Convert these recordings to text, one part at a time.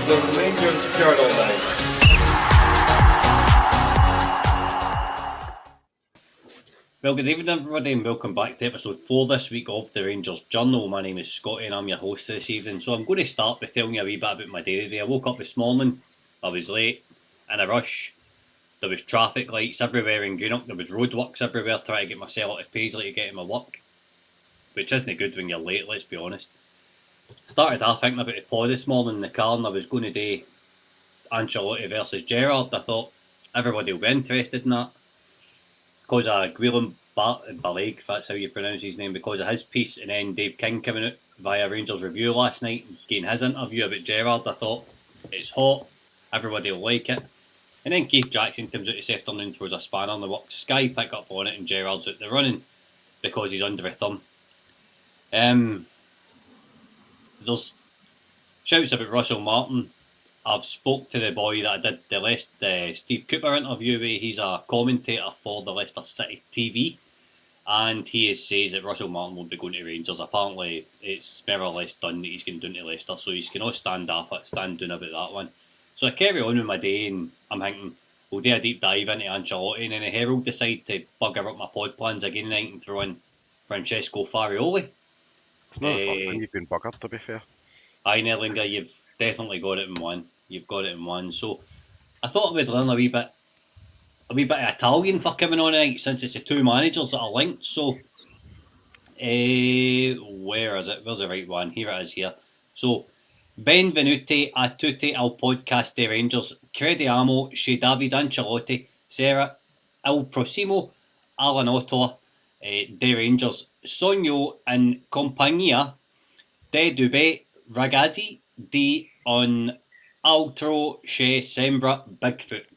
will remain here secured all night. Well, good evening everybody and welcome back to episode 4 this week of the Rangers Journal. My name is Scotty and I'm your host this evening. So I'm going to start by telling you a wee bit about my day today. I woke up this morning, I was late, in a rush. There was traffic lights everywhere in Greenock, there was roadworks everywhere trying to get myself out of Paisley to get to my work. Which isn't good when you're late, let's be honest. Started off thinking about the pod this morning in the car and I was going to do Ancelotti versus Gerrard. I thought everybody will be interested in that. Because of Guillaume Balig, if that's how you pronounce his name, because of his piece, and then Dave King coming out via Rangers Review last night, getting his interview about Gerrard, I thought, it's hot, everybody will like it. And then Keith Jackson comes out this afternoon, throws a spanner in the works. Sky pick up on it and Gerrard's out the running because he's under a thumb. There's shouts about Russell Martin. I've spoke to the boy that I did the Steve Cooper interview with. He's a commentator for the Leicester City TV, and he says that Russell Martin will be going to Rangers. Apparently, it's more or less done that he's going down to Leicester, so he's cannot stand down about that one. So I carry on with my day, and I'm thinking we'll do a deep dive into Ancelotti, and then the Herald decide to bugger up my pod plans again tonight and throw in Francesco Farioli. It's not the first time you've been buggered, to be fair. Aye, Nerlinger, you've definitely got it in one. You've got it in one. So I thought I would learn a wee bit of Italian for coming on tonight, since it's the two managers that are linked. So where is it? Where's the right one? Here it is here. So benvenuti a tutti al podcast dei Rangers. Crediamo che Davide Ancelotti sarà il prossimo allenatore dei Rangers. Sogno in compagnia dei due ragazzi di un altro che sembra Bigfoot.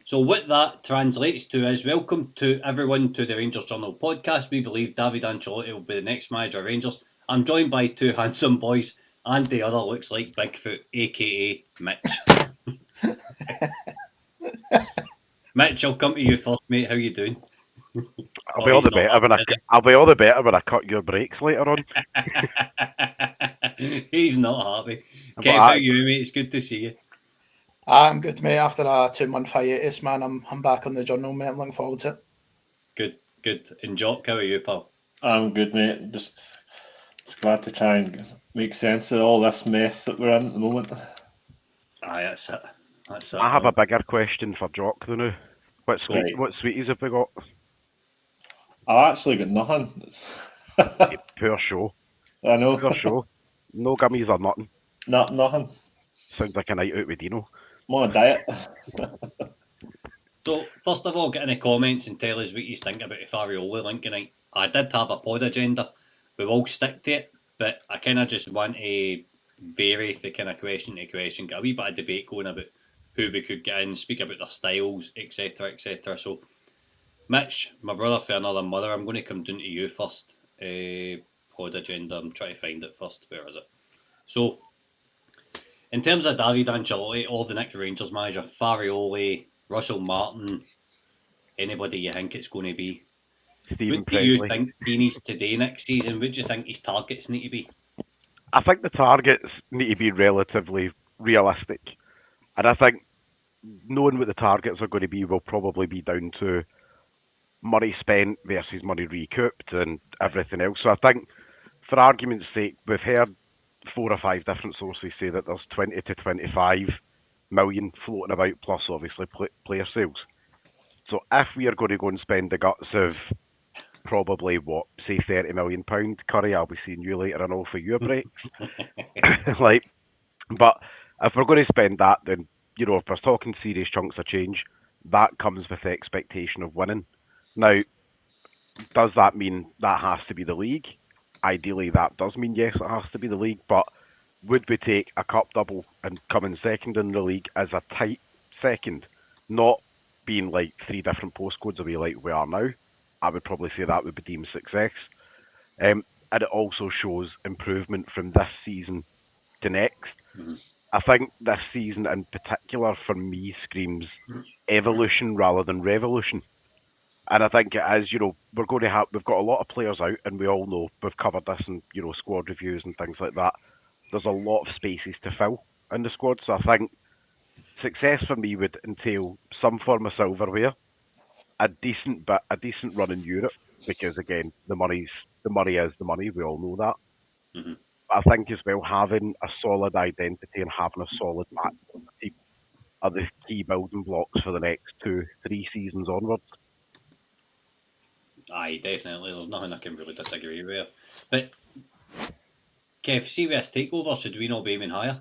So what that translates to is, welcome to everyone to the Rangers Journal podcast. We believe Davide Ancelotti will be the next manager of Rangers. I'm joined by two handsome boys, and the other looks like Bigfoot, aka Mitch. Mitch, I'll come to you first, mate. How you doing? I'll be all the better when I cut your brakes later on. He's not happy. Kev, how are you, mate? It's good to see you. I'm good, mate. After a 2-month hiatus, man, I'm back on the journal, mate. I'm looking forward to it. Good. And Jock, how are you, pal? I'm good, mate. Just glad to try and make sense of all this mess that we're in at the moment. Aye, that's it. I have a bigger question for Jock, though, now. What sweeties have we got? I've actually got nothing. Poor show. I know. Poor show. No gummies or nothing. Nothing. Sounds like a night out with Dino. I'm on a diet. So, first of all, get in the comments and tell us what you think about the Farioli link tonight. I did have a pod agenda. We will stick to it, but I kind of just want to vary the kind of question to question, get a wee bit of debate going about who we could get in, speak about their styles, etc, etc. So, Mitch, my brother for another mother, I'm going to come down to you first. Pod agenda, I'm trying to find it first. Where is it? So, in terms of Davide Ancelotti or the next Rangers manager, Farioli, Russell Martin, anybody you think it's going to be, what do you think he needs to do next season? What do you think his targets need to be? I think the targets need to be relatively realistic. And I think knowing what the targets are going to be will probably be down to money spent versus money recouped and everything else. So I think, for argument's sake, we've heard 4 or 5 different sources say that there's 20 to 25 million floating about, plus obviously player sales. So if we are going to go and spend the guts of probably, say £30 million, Curry, I'll be seeing you later and all for your breaks. But if we're going to spend that, then, if we're talking serious chunks of change, that comes with the expectation of winning. Now, does that mean that has to be the league? Ideally, that does mean yes, it has to be the league, but would we take a cup double and come in second in the league as a tight second, not being like 3 different postcodes away like we are now? I would probably say that would be deemed success. And it also shows improvement from this season to next. Mm-hmm. I think this season in particular, for me, screams evolution rather than revolution. And I think it is, we've got a lot of players out, and we all know, we've covered this in, squad reviews and things like that. There's a lot of spaces to fill. in the squad. So I think success for me would entail some form of silverware, a decent run in Europe, because again the money is the money. We all know that. Mm-hmm. I think as well having a solid identity and having a solid back team are the key building blocks for the next 2-3 seasons onwards. Aye, definitely. There's nothing I can really disagree with. But Kev, see with this takeover, should we not be aiming higher?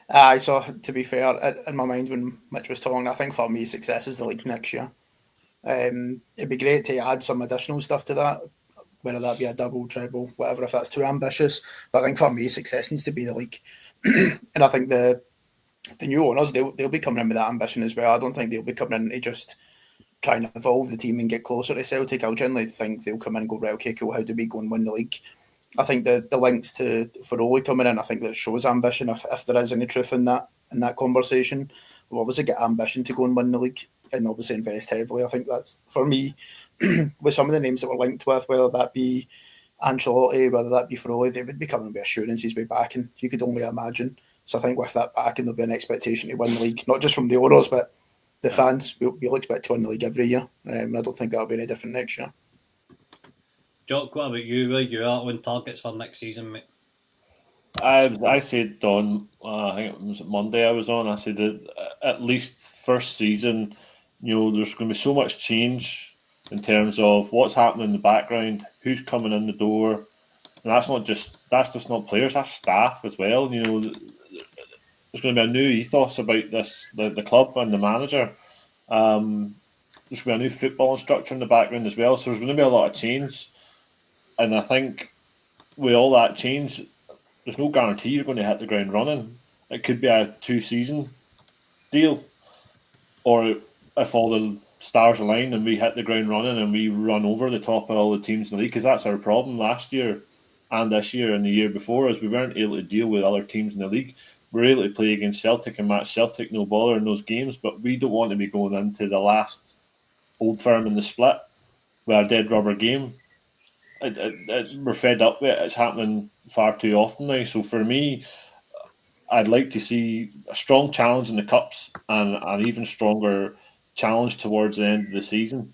Aye, so to be fair, in my mind when Mitch was talking, I think for me success is the league next year. It'd be great to add some additional stuff to that, whether that be a double, treble, whatever, if that's too ambitious. But I think for me, success needs to be the league. And I think the new owners, they'll be coming in with that ambition as well. I don't think they'll be coming in to just try and evolve the team and get closer to Celtic. I'll generally think they'll come in and go, right, okay, cool, how do we go and win the league? I think the links to Ferroli coming in, I think that shows ambition. If there is any truth in that conversation, we'll obviously get ambition to go and win the league and obviously invest heavily. I think that's, for me, with some of the names that we're linked with, whether that be Ancelotti, whether that be Ferroli, they would be coming with assurances by backing. You could only imagine. So I think with that backing, there'll be an expectation to win the league, not just from the owners, but the fans. We'll expect to win the league every year. I don't think that'll be any different next year. Jock, what about you? Where you are on targets for next season, mate? I said on, I think it was Monday I was on, I said that at least first season, there's going to be so much change in terms of what's happening in the background, who's coming in the door. And that's just not players, that's staff as well. There's going to be a new ethos about this, the club and the manager. There's going to be a new football instructor in the background as well. So there's going to be a lot of change. And I think with all that change, there's no guarantee you're going to hit the ground running. It could be a 2-season deal, or if all the stars align and we hit the ground running and we run over the top of all the teams in the league, because that's our problem last year and this year and the year before, is we weren't able to deal with other teams in the league. We're able to play against Celtic and match Celtic, no bother in those games, but we don't want to be going into the last Old Firm in the split with a dead rubber game. We're fed up with it. It's happening far too often now. So for me, I'd like to see a strong challenge in the cups and an even stronger challenge towards the end of the season,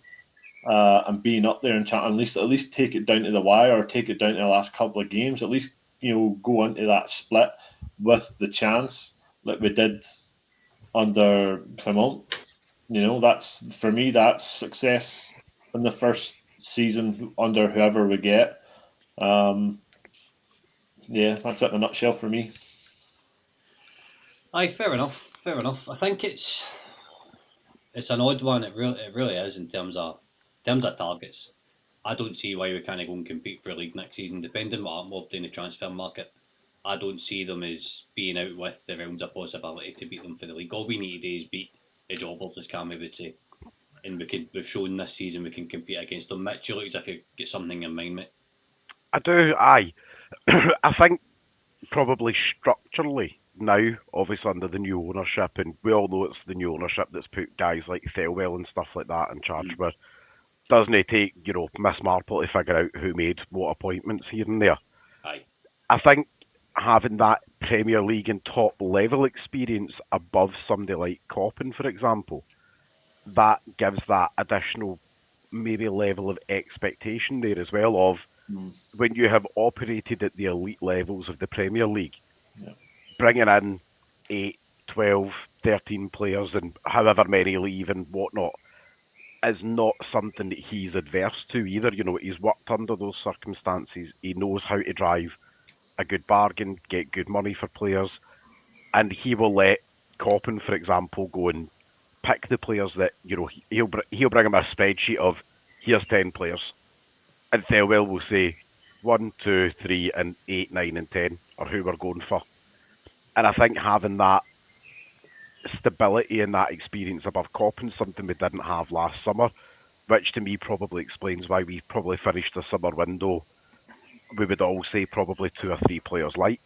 and being up there and at least take it down to the wire or take it down to the last couple of games. At least go into that split with the chance like we did under Clement. That's, for me, that's success in the first season under whoever we get. Yeah, that's it in a nutshell for me. Aye, fair enough. I think it's an odd one. It really is in terms of targets. I don't see why we can't go and compete for a league next season, depending on what happens in the transfer market. I don't see them as being out with the realms of possibility to beat them for the league. All we need to do is beat the jobbers, as Cammy would say. And we've shown this season we can compete against them. Mitch, you look as if you get something in mind, mate. I do, aye. I think probably structurally now, obviously under the new ownership, and we all know it's the new ownership that's put guys like Thelwell and stuff like that in charge, but doesn't it take, Miss Marple to figure out who made what appointments here and there? Aye. I think having that Premier League and top level experience above somebody like Coppin, for example, that gives that additional maybe level of expectation there as well of when you have operated at the elite levels of the Premier League, bringing in 8, 12, 13 players and however many leave and whatnot is not something that he's adverse to either. He's worked under those circumstances. He knows how to drive a good bargain, get good money for players, and he will let Coppin, for example, go and pick the players that, he'll bring him a spreadsheet of, here's 10 players. And Thelwell will say 1, 2, 3, and 8, 9, and 10 are who we're going for. And I think having that stability and that experience above Coppin is something we didn't have last summer, which to me probably explains why we probably finished the summer window, we would all say probably 2 or 3 players light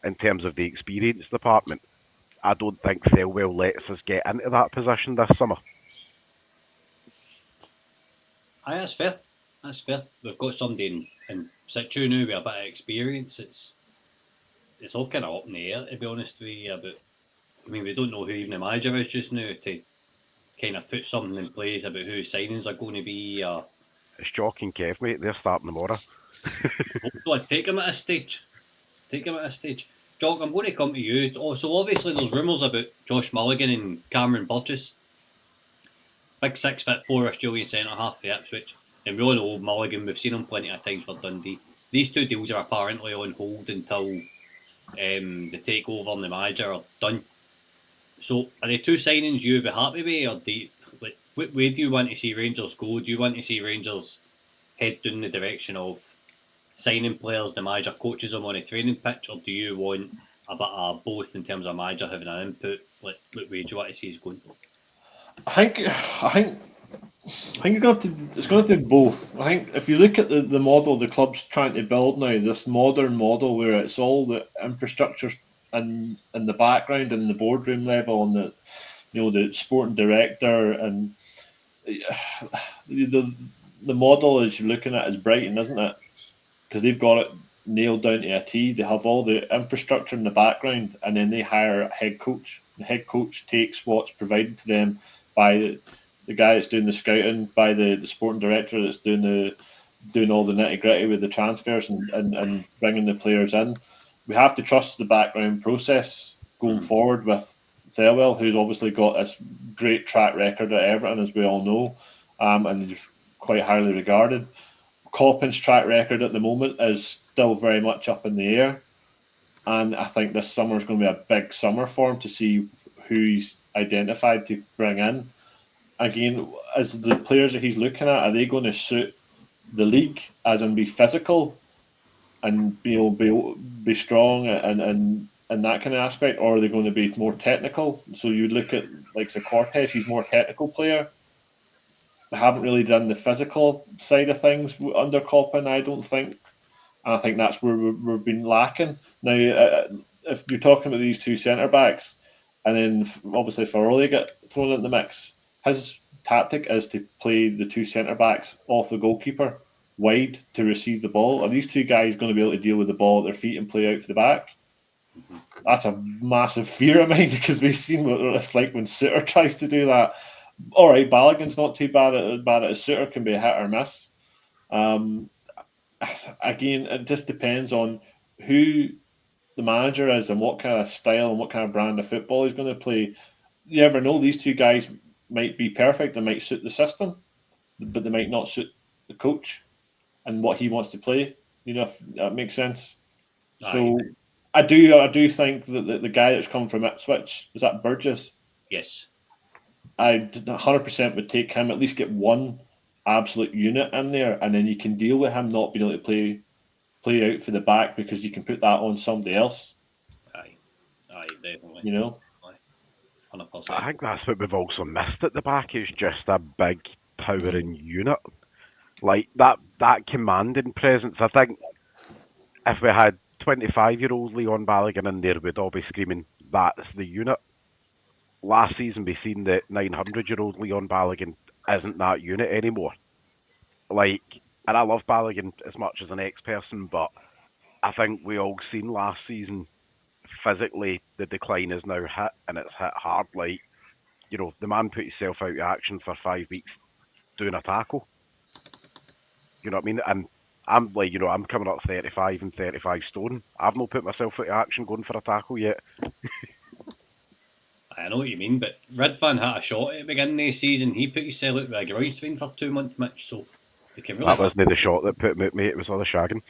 in terms of the experience department. I don't think Thelwell lets us get into that position this summer. Aye, that's fair. We've got somebody in situ now with a bit of experience. it's all kind of up in the air, to be honest with you. But I mean, we don't know who even the manager is just now to kind of put something in place about who signings are going to be. It's Jock and Kev, mate. They're starting tomorrow. Well, take him at a stage. Jock, I'm going to come to you. Oh, so obviously there's rumours about Josh Mulligan and Cameron Burgess. Big 6'4" Australian centre half for Ipswich. And we all know Mulligan, we've seen him plenty of times for Dundee. These two deals are apparently on hold until the takeover and the manager are done. So are the two signings you would be happy with, or where do you want to see Rangers go? Do you want to see Rangers head down the direction of signing players, the manager coaches them on a training pitch, or do you want a bit of both in terms of manager having an input? What way do you want to see is going? I think you're going to have to, it's going to do both. I think if you look at the model the club's trying to build now, this modern model where it's all the infrastructure in the background and the boardroom level and the sporting director and the model as you're looking at is Brighton, isn't it? Because they've got it nailed down to a T. They have all the infrastructure in the background, and then they hire a head coach. The head coach takes what's provided to them by the guy that's doing the scouting, by the sporting director that's doing all the nitty gritty with the transfers and bringing the players in. We have to trust the background process going forward with Thelwell, who's obviously got this great track record at Everton, as we all know, and is quite highly regarded. Coppin's track record at the moment is still very much up in the air, and I think this summer is going to be a big summer for him to see who he's identified to bring in. Again, as the players that he's looking at, are they going to suit the league, as in be physical and be strong and that kind of aspect, or are they going to be more technical? So you look at like Cortez, he's more technical player. They haven't really done the physical side of things under Coppin, I don't think. And I think that's where we've been lacking. Now, if you're talking about these two centre backs, and then obviously Farrelly get thrown in the mix, his tactic is to play the two centre backs off the goalkeeper wide to receive the ball. Are these two guys going to be able to deal with the ball at their feet and play out for the back? That's a massive fear of mine because we've seen what it's like when Suter tries to do that. All right, Balogun's not too bad at a Suter, can be a hit or miss. Again, it just depends on who the manager is and what kind of style and what kind of brand of football he's going to play. You never know. These two guys might be perfect and might suit the system, but they might not suit the coach and what he wants to play. You know, if that makes sense. So I do think that the guy that's come from Ipswich, is that Burgess? Yes. I 100% would take him, at least get one absolute unit in there, and then you can deal with him not being able to play out for the back because you can put that on somebody else. Aye, definitely. You know? 100%. I think that's what we've also missed at the back is just a big towering unit. Like that commanding presence. I think if we had 25-year-old Leon Balogun in there, we'd all be screaming, that's the unit. Last season, we seen that 900-year-old Leon Balogun isn't that unit anymore. Like, and I love Balogun as much as an ex-person, but I think we all seen last season, physically, the decline is now hit, and it's hit hard. Like, you know, the man put himself out of action for 5 weeks doing a tackle. You know what I mean? And I'm like, you know, I'm coming up 35 and 35 stone. I've not put myself out of action going for a tackle yet. I know what you mean, but Ridvan had a shot at the beginning of the season. He put himself out with a groin strain for 2 months, Mitch, so they can really... That wasn't the shot that put him out, mate. It was all the shagging.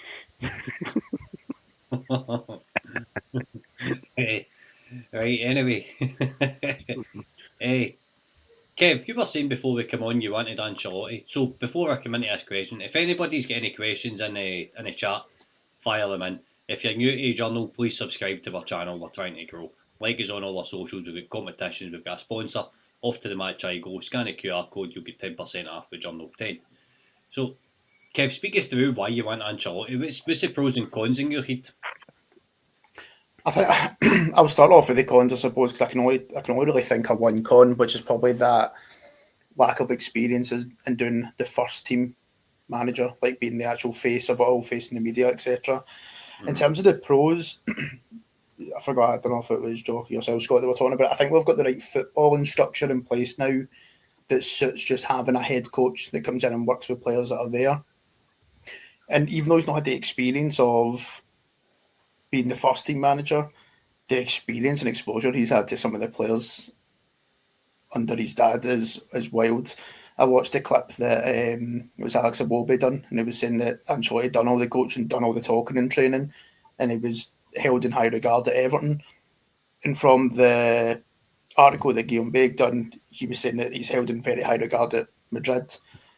Right, anyway. Hey, Kev, you were saying before we come on you wanted Ancelotti. So before I come into this question, if anybody's got any questions in the chat, fire them in. If you're new to the journal, please subscribe to our channel. We're trying to grow. Like us on all our socials. We've got competitions, we've got a sponsor. Off to the match I go. Scan the QR code, you'll get 10% off with Journal 10. So, Kev, speak us through why you want Ancelotti. What's the pros and cons in your head? I think I'll start off with the cons, I suppose, because I can only really think of one con, which is probably that lack of experience in doing the first team manager, like being the actual face of it all, facing the media, etc. In terms of the pros, I forgot, I don't know if it was Jock or yourself, Scott, that were talking about. I think we've got the right footballing structure in place now that suits just having a head coach that comes in and works with players that are there. And even though he's not had the experience of being the first team manager, the experience and exposure he's had to some of the players under his dad is wild. I watched a clip that it was Alex Iwobi done, and he was saying that Ancelotti done all the coaching, done all the talking and training, and he was held in high regard at Everton. And from the article that Guillaume Begg done, he was saying that he's held in very high regard at Madrid.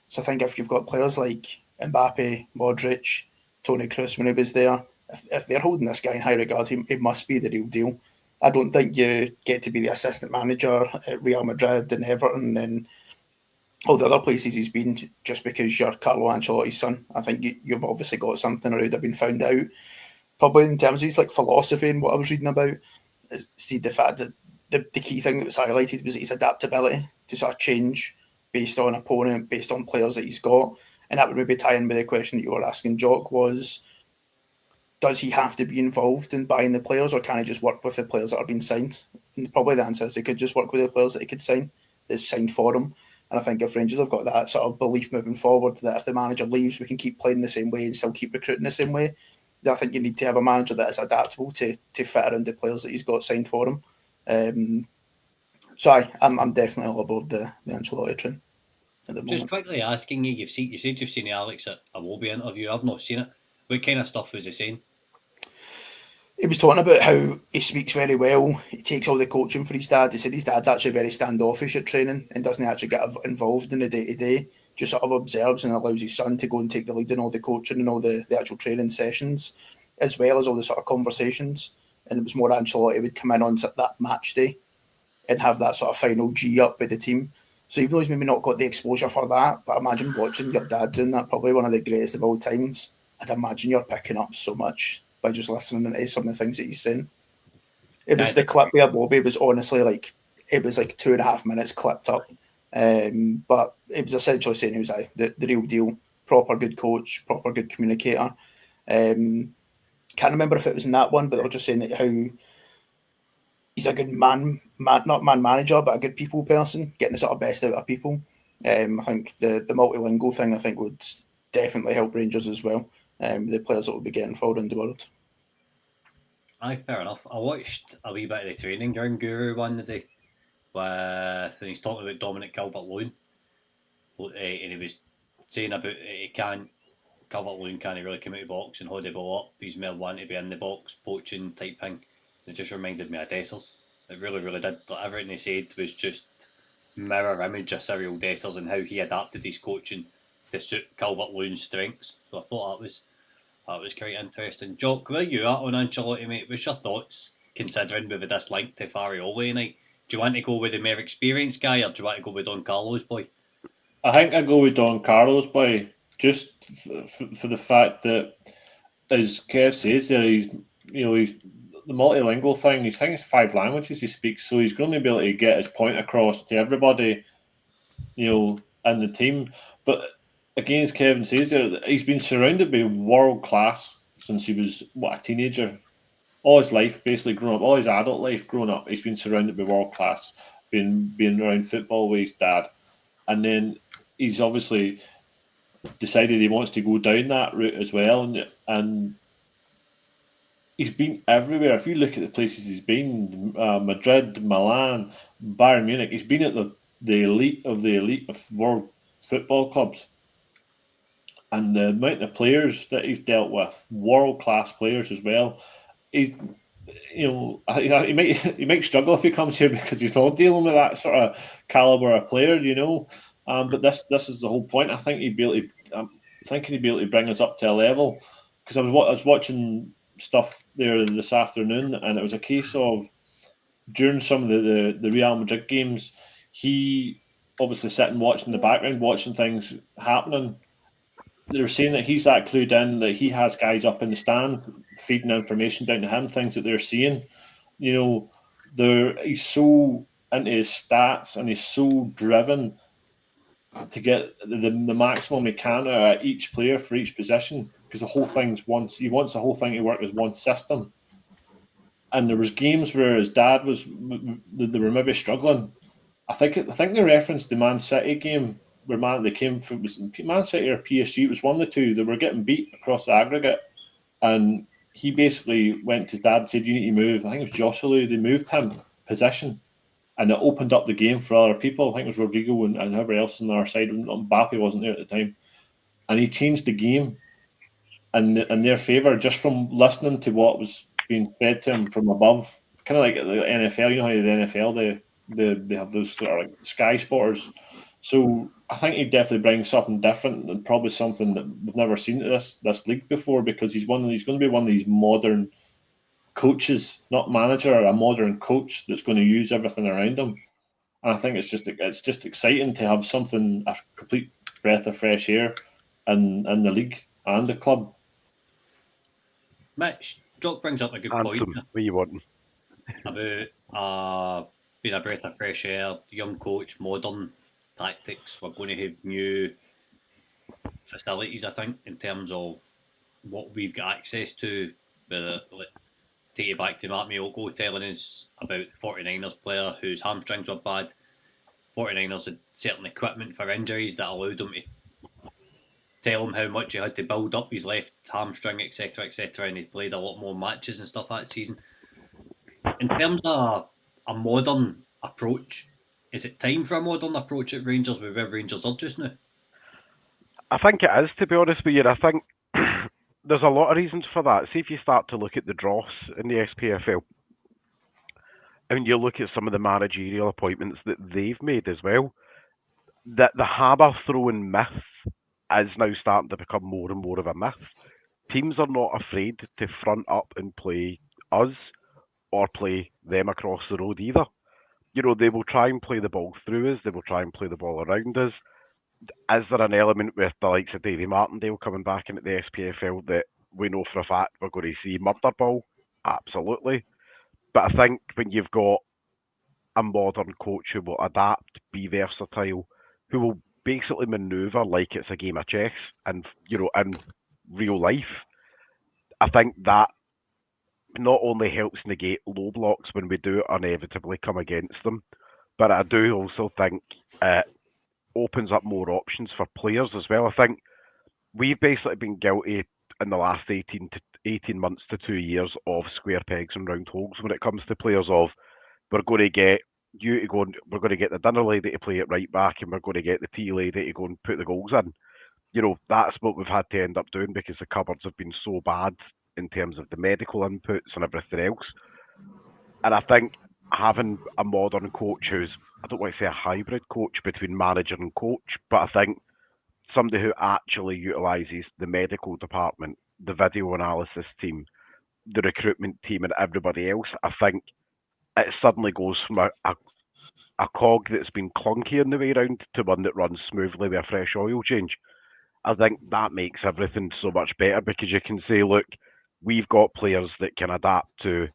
So I think if you've got players like Mbappe, Modric, Toni Kroos when he was there, if they're holding this guy in high regard, he must be the real deal. I don't think you get to be the assistant manager at Real Madrid and Everton and all the other places he's been just because you're Carlo Ancelotti's son. I think you've obviously got something or would have been found out. Probably in terms of his philosophy and what I was reading about, is see the fact that the key thing that was highlighted was his adaptability to sort of change based on opponent, based on players that he's got. And that would maybe tie in with the question that you were asking, Jock, was does he have to be involved in buying the players or can he just work with the players that are being signed? And probably the answer is he could just work with the players that he could sign, that's signed for him. And I think if Rangers have got that sort of belief moving forward that if the manager leaves, we can keep playing the same way and still keep recruiting the same way, then I think you need to have a manager that is adaptable to fit around the players that he's got signed for him. So I'm definitely all aboard the Ancelotti train at the moment. Just quickly asking you, you said you've seen the Alex at Iwobi interview. I've not seen it. What kind of stuff was he saying? He was talking about how he speaks very well. He takes all the coaching for his dad. He said his dad's actually very standoffish at training and doesn't actually get involved in the day-to-day, just sort of observes and allows his son to go and take the lead in all the coaching and all the actual training sessions, as well as all the sort of conversations. And it was more Ancelotti would come in on that match day and have that sort of final G up with the team. So even though he's maybe not got the exposure for that, but imagine watching your dad doing that, probably one of the greatest of all times. I'd imagine you're picking up so much by just listening to some of the things that he's saying. It was the clip with Bobby was honestly it was 2.5 minutes clipped up. But it was essentially saying he was the real deal, proper good coach, proper good communicator. Can't remember if it was in that one, but they were just saying that how he's a good not man manager, but a good people person, getting the sort of best out of people. I think the multilingual thing I think would definitely help Rangers as well. The players that will be getting forward in the world. Aye, fair enough. I watched a wee bit of the training ground guru one today and he's talking about Dominic Calvert-Lewin, and he was saying about Calvert-Lewin can't really come out of the box and hold the ball up. He's more one to be in the box, poaching type thing. It just reminded me of Dessers. It really, really did. But everything he said was just mirror image of Cyril Dessers and how he adapted his coaching to suit Calvert-Lewin's strengths. So I thought that was quite interesting. Jock, where are you at on Ancelotti, mate? What's your thoughts, considering with this link to Farioli tonight? Do you want to go with the more experienced guy or do you want to go with Don Carlos boy? I think I go with Don Carlos boy, just for the fact that, as Kev says there, he's the multilingual thing. He thinks 5 languages he speaks, so he's going to be able to get his point across to everybody, in the team. But again, as Kevin says there, he's been surrounded by world class since he was a teenager. All his life, basically growing up, all his adult life growing up, he's been surrounded by world class, being around football with his dad, and then he's obviously decided he wants to go down that route as well, and he's been everywhere. If you look at the places he's been, Madrid, Milan, Bayern Munich, he's been at the elite of world football clubs. And the amount of players that he's dealt with, world-class players as well, he might struggle if he comes here because he's not dealing with that sort of caliber of player, But this is the whole point. I think he'd be able to. I'm thinking he'd be able to bring us up to a level, because I was watching stuff there this afternoon, and it was a case of during some of the Real Madrid games, he obviously sitting watching the background, watching things happening. They're saying that he's that clued in, that he has guys up in the stand feeding information down to him, things that they're seeing. He's so into his stats and he's so driven to get the maximum he can out of each player for each position, because the whole thing's once. He wants the whole thing to work as one system. And there was games where his dad was, they were maybe struggling. I think they referenced the Man City game where they came from, was Man City or PSG. It was one of the two. They were getting beat across the aggregate, and he basically went to his dad and said, "You need to move." I think it was Joselu. They moved him position, and it opened up the game for other people. I think it was Rodrigo and whoever else on our side. Mbappe wasn't there at the time, and he changed the game in their favour just from listening to what was being fed to him from above. Kind of like the NFL. You know how the NFL they have those sort of like sky spotters. So I think he definitely brings something different and probably something that we've never seen at this league before, because he's going to be one of these modern coaches, not manager, a modern coach that's going to use everything around him. And I think it's just exciting to have something, a complete breath of fresh air in the league and the club. Mitch, Jock brings up a good Anthem, point what are you wanting? about being a breath of fresh air, young coach, modern tactics. We're going to have new facilities, I think, in terms of what we've got access to. Take it back to Mark Miyoko telling us about the 49ers player whose hamstrings were bad. 49ers had certain equipment for injuries that allowed him to tell him how much he had to build up his left hamstring, etc., and he played a lot more matches and stuff that season. In terms of a modern approach, is it time for a modern approach at Rangers with where Rangers are just now? I think it is, to be honest with you. I think there's a lot of reasons for that. See, if you start to look at the dross in the SPFL, and you look at some of the managerial appointments that they've made as well, that the hammer throwing myth is now starting to become more and more of a myth. Teams are not afraid to front up and play us or play them across the road either. You know, they will try and play the ball through us, they will try and play the ball around us. Is there an element with the likes of Davy Martindale coming back into the SPFL that we know for a fact we're going to see murder ball? Absolutely. But I think when you've got a modern coach who will adapt, be versatile, who will basically manoeuvre like it's a game of chess and, you know, in real life, I think that not only helps negate low blocks when we do inevitably come against them, but I do also think it opens up more options for players as well. I think we've basically been guilty in the last 18 months to 2 years of square pegs and round holes when it comes to players of, we're going to get you to go and we're going to get the dinner lady to play it right back and we're going to get the tea lady to go and put the goals in. You know, that's what we've had to end up doing because the cupboards have been so bad in terms of the medical inputs and everything else. And I think having a modern coach who's, I don't want to say a hybrid coach between manager and coach, but I think somebody who actually utilises the medical department, the video analysis team, the recruitment team and everybody else, I think it suddenly goes from a cog that's been clunky on the way around to one that runs smoothly with a fresh oil change. I think that makes everything so much better because you can say, look, we've got players that can adapt to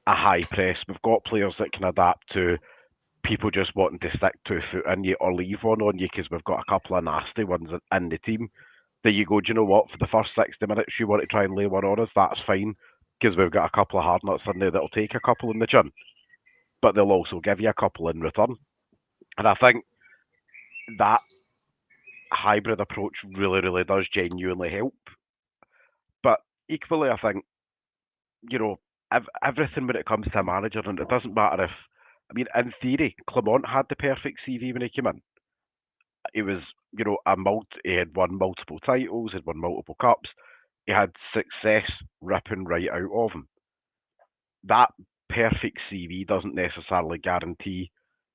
a high press. We've got players that can adapt to people just wanting to stick 2 foot in you or leave one on you because we've got a couple of nasty ones in the team. There you go, do you know what? For the first 60 minutes, you want to try and lay one on us, that's fine because we've got a couple of hard nuts in there that'll take a couple in the chin. But they'll also give you a couple in return. And I think that hybrid approach really, really does genuinely help. But equally, I think, you know, everything when it comes to a manager, and it doesn't matter if, I mean, in theory, Clement had the perfect CV when he came in. He was, you know, he had won multiple titles, he had won multiple cups, he had success ripping right out of him. That perfect CV doesn't necessarily guarantee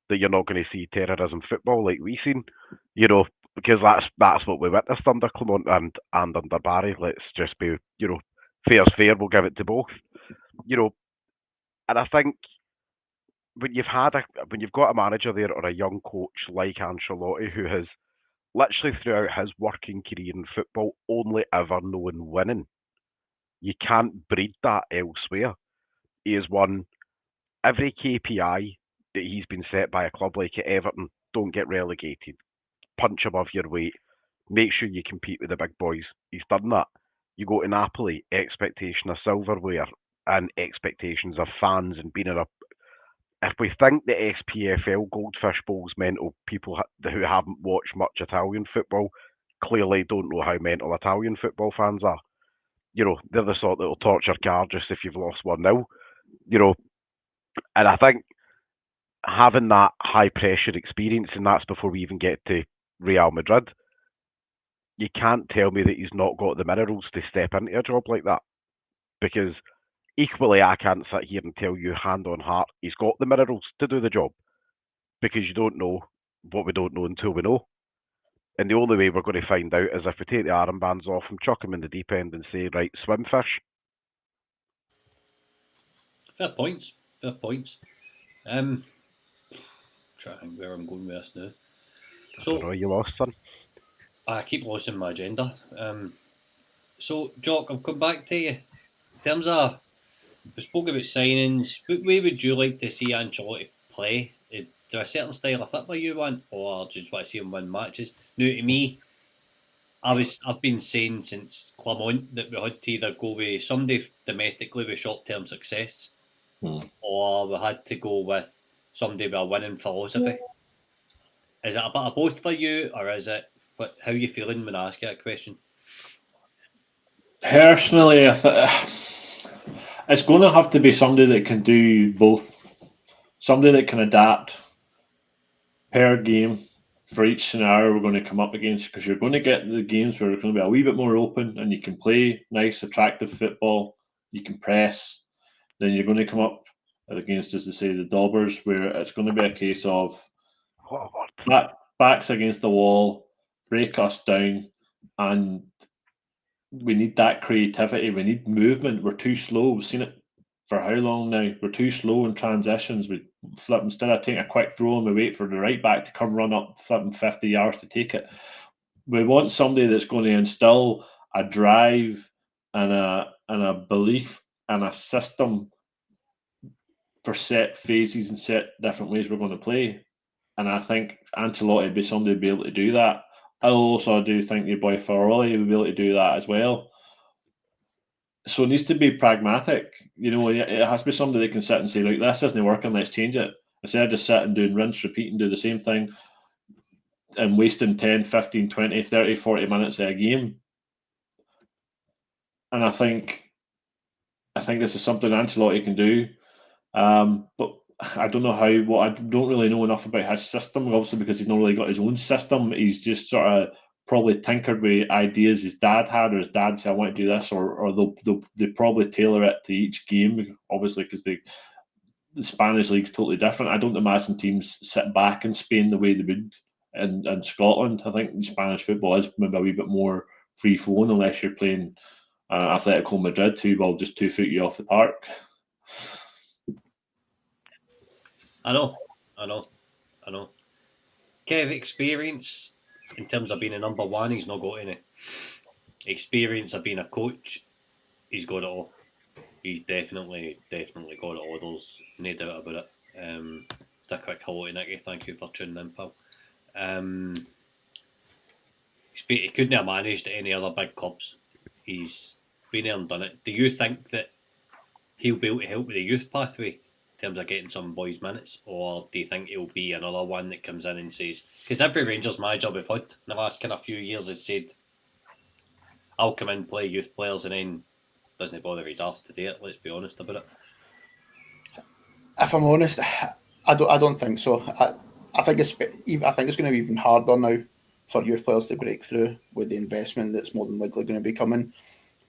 that you're not going to see terrorism football like we've seen, you know, because that's what we witnessed under Clement and under Barry. Let's just be, you know, fair's fair, we'll give it to both. You know, and I think when you've got a manager there or a young coach like Ancelotti who has literally throughout his working career in football only ever known winning, you can't breed that elsewhere. He has won every KPI that he's been set by a club like at Everton. Don't get relegated, punch above your weight, make sure you compete with the big boys. He's done that. You go to Napoli, expectation of silverware and expectations of fans and being in a. If we think the SPFL Goldfish Bowl's mental, people who haven't watched much Italian football clearly don't know how mental Italian football fans are. You know, they're the sort that will torture car just if you've lost 1-0. You know, and I think having that high pressure experience, and that's before we even get to Real Madrid, you can't tell me that he's not got the minerals to step into a job like that. Because equally, I can't sit here and tell you hand on heart he's got the minerals to do the job. Because you don't know what we don't know until we know. And the only way we're going to find out is if we take the armbands off him, chuck him in the deep end and say, right, swim fish. Fair points. Fair points. Trying to think where I'm going with this now. So, know, you lost, son. I keep losing my agenda. So, Jock, I'll come back to you. In terms of, we spoke about signings. What way would you like to see Ancelotti play? Is there a certain style of football you want, or do you just want to see him win matches? Now, to me, I've been saying since Clermont that we had to either go with somebody domestically with short-term success, or we had to go with somebody with a winning philosophy. Is it a bit of both for you, or is it? How are you feeling when I ask you that question? Personally, it's going to have to be somebody that can do both. Somebody that can adapt per game for each scenario we're going to come up against, because you're going to get the games where it's going to be a wee bit more open and you can play nice, attractive football, you can press. Then you're going to come up against, as they say, the daubers, where it's going to be a case of backs against the wall, break us down, and we need that creativity. We need movement. We're too slow. We've seen it for how long now? We're too slow in transitions. We flip instead of taking a quick throw and we wait for the right back to come run up flipping 50 yards to take it. We want somebody that's going to instill a drive and a belief and a system for set phases and set different ways we're going to play. And I think Ancelotti would be somebody to be able to do that. I also do think your boy Faroli would be able to do that as well. So it needs to be pragmatic. You know, it has to be somebody that can sit and say, like, this isn't working, let's change it. Instead of just sitting, doing rinse, repeat, and do the same thing and wasting 10, 15, 20, 30, 40 minutes of a game. And I think this is something Ancelotti can do. But I don't know how. I don't really know enough about his system, obviously, because he's not really got his own system. He's just sort of probably tinkered with ideas his dad had, or his dad said, I want to do this, or they probably tailor it to each game, obviously, because the Spanish league's totally different. I don't imagine teams sit back in Spain the way they would in Scotland. I think Spanish football is maybe a wee bit more free flowing, unless you're playing Atletico Madrid, who will just 2 foot you off the park. I know. Kev, experience in terms of being a number one, he's not got any. Experience of being a coach, he's got it all. He's definitely got it all. There's no doubt about it. Just a quick hello to Nicky. Thank you for tuning in, pal. He couldn't have managed any other big clubs. He's been there and done it. Do you think that he'll be able to help with the youth pathway in terms of getting some boys minutes, or do you think it'll be another one that comes in and says, because every Rangers manager we've had in the last kind of few years has said, I'll come in, play youth players, and then doesn't bother his arse to do it. Let's be honest about it. If I'm honest, I don't think so. I think it's going to be even harder now for youth players to break through with the investment that's more than likely going to be coming.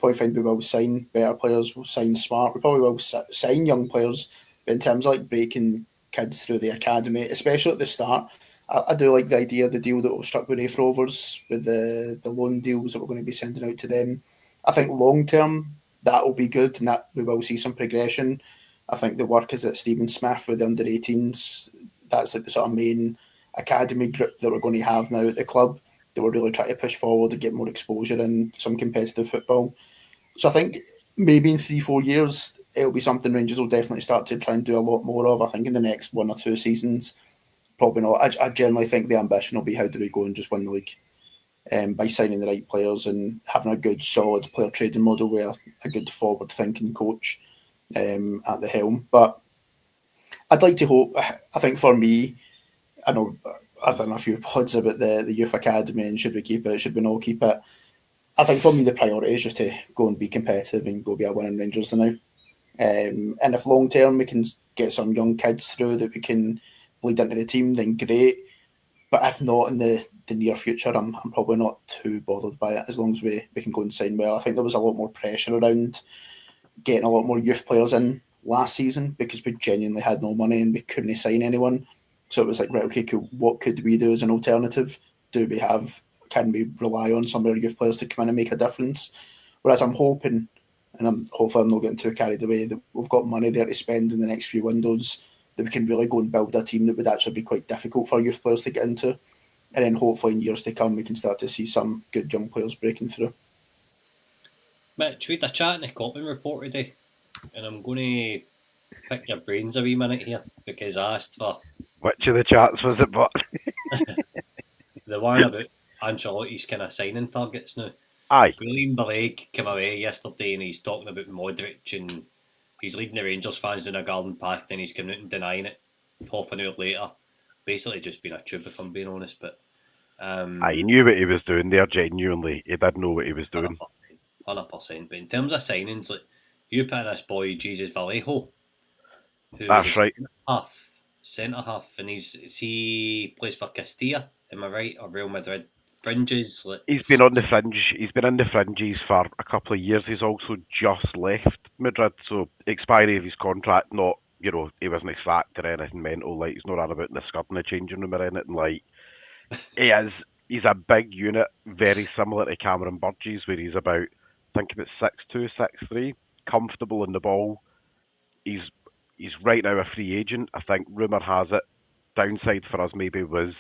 Probably find we will sign better players, we'll sign smart, we probably will sign young players, but in terms of like breaking kids through the academy, especially at the start, I do like the idea of the deal that was struck with Rafe Rovers, with the loan deals that we're going to be sending out to them. I think long term that will be good, and that we will see some progression. I think the work is at Stephen Smith with the under-18s. That's like the sort of main academy group that we're going to have now at the club, that we're really trying to push forward and get more exposure in some competitive football. So I think maybe in 3-4 years, it'll be something Rangers will definitely start to try and do a lot more of. I think in the next 1 or 2 seasons, probably not. I generally think the ambition will be, how do we go and just win the league? by signing the right players and having a good, solid player trading model with a good forward-thinking coach at the helm. But I'd like to hope, I think for me, I know I've done a few pods about the youth academy and should we keep it, should we not keep it. I think for me the priority is just to go and be competitive and go be a winning Rangers now. And if long term we can get some young kids through that we can bleed into the team, then great. But if not in the near future, I'm probably not too bothered by it as long as we can go and sign well. I think there was a lot more pressure around getting a lot more youth players in last season because we genuinely had no money and we couldn't sign anyone. So it was like, right, okay, cool. What could we do as an alternative? Can we rely on some of our youth players to come in and make a difference? Whereas I'm hoping, and hopefully I'm not getting too carried away, that we've got money there to spend in the next few windows, that we can really go and build a team that would actually be quite difficult for youth players to get into. And then hopefully in years to come, we can start to see some good young players breaking through. Mitch, we had a chat in the Coping report today, and I'm going to pick your brains a wee minute here because I asked for Which of the chats was it? But the one about Ancelotti's kind of signing targets now. aye, William Beleg came away yesterday and he's talking about Modric and he's leading the Rangers fans down a garden path and he's coming out and denying it half an hour later. Basically just been a tube if I'm being honest, but he knew what he was doing there, genuinely. He did know what he was doing. 100%. But in terms of signings, like you put in this boy Jesus Vallejo, who That's is right. centre half, and he plays for Castilla, am I right? Or Real Madrid fringes. Like, He's been on the fringe. He's been in the fringes for a couple of years. He's also just left Madrid, so expiry of his contract. Not, he wasn't sacked or anything mental. Like he's not on about in the scud in the changing room or anything. Like he's a big unit, very similar to Cameron Burgess, where he's about, I think about 6'2", 6'3", comfortable in the ball. He's right now a free agent. I think rumour has it. Downside for us maybe was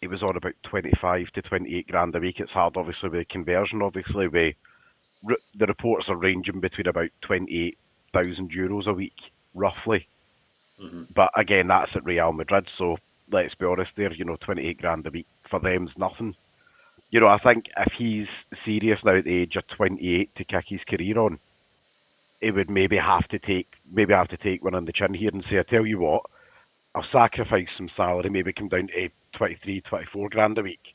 he was on about 25 to 28 grand a week. It's hard, obviously, with conversion. Obviously, the reports are ranging between about €28,000 a week, roughly. mm-hmm. But again, that's at Real Madrid, so let's be honest there, 28 grand a week for them's nothing. I think if he's serious now at the age of 28 to kick his career on, he would maybe have to take one on the chin here and say, I tell you what, I'll sacrifice some salary, maybe come down to 23, 24 grand a week.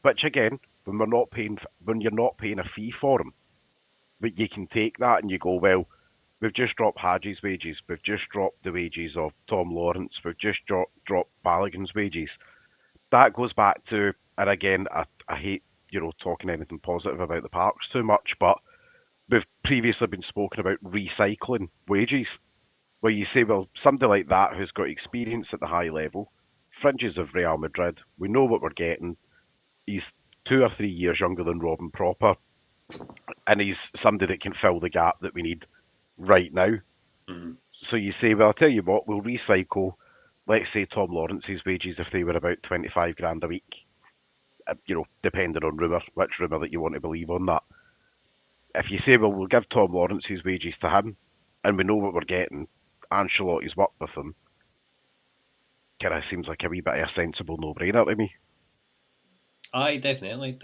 Which again, when you're not paying a fee for him, but you can take that and you go, well, we've just dropped Hadji's wages, we've just dropped the wages of Tom Lawrence, we've just dropped Balogun's wages. That goes back to, and again, I hate talking anything positive about the Parks too much, but we've previously been spoken about recycling wages, where you say, well, somebody like that who's got experience at the high level, fringes of Real Madrid, we know what we're getting. He's 2 or 3 years younger than Robin Proper, and he's somebody that can fill the gap that we need right now. Mm-hmm. So you say, well, I'll tell you what, we'll recycle, let's say Tom Lawrence's wages if they were about 25 grand a week, depending on which rumour that you want to believe on that. If you say, well, we'll give Tom Lawrence's wages to him, and we know what we're getting, Ancelotti's worked with him, kind of seems like a wee bit of a sensible no-brainer to me. Aye, definitely.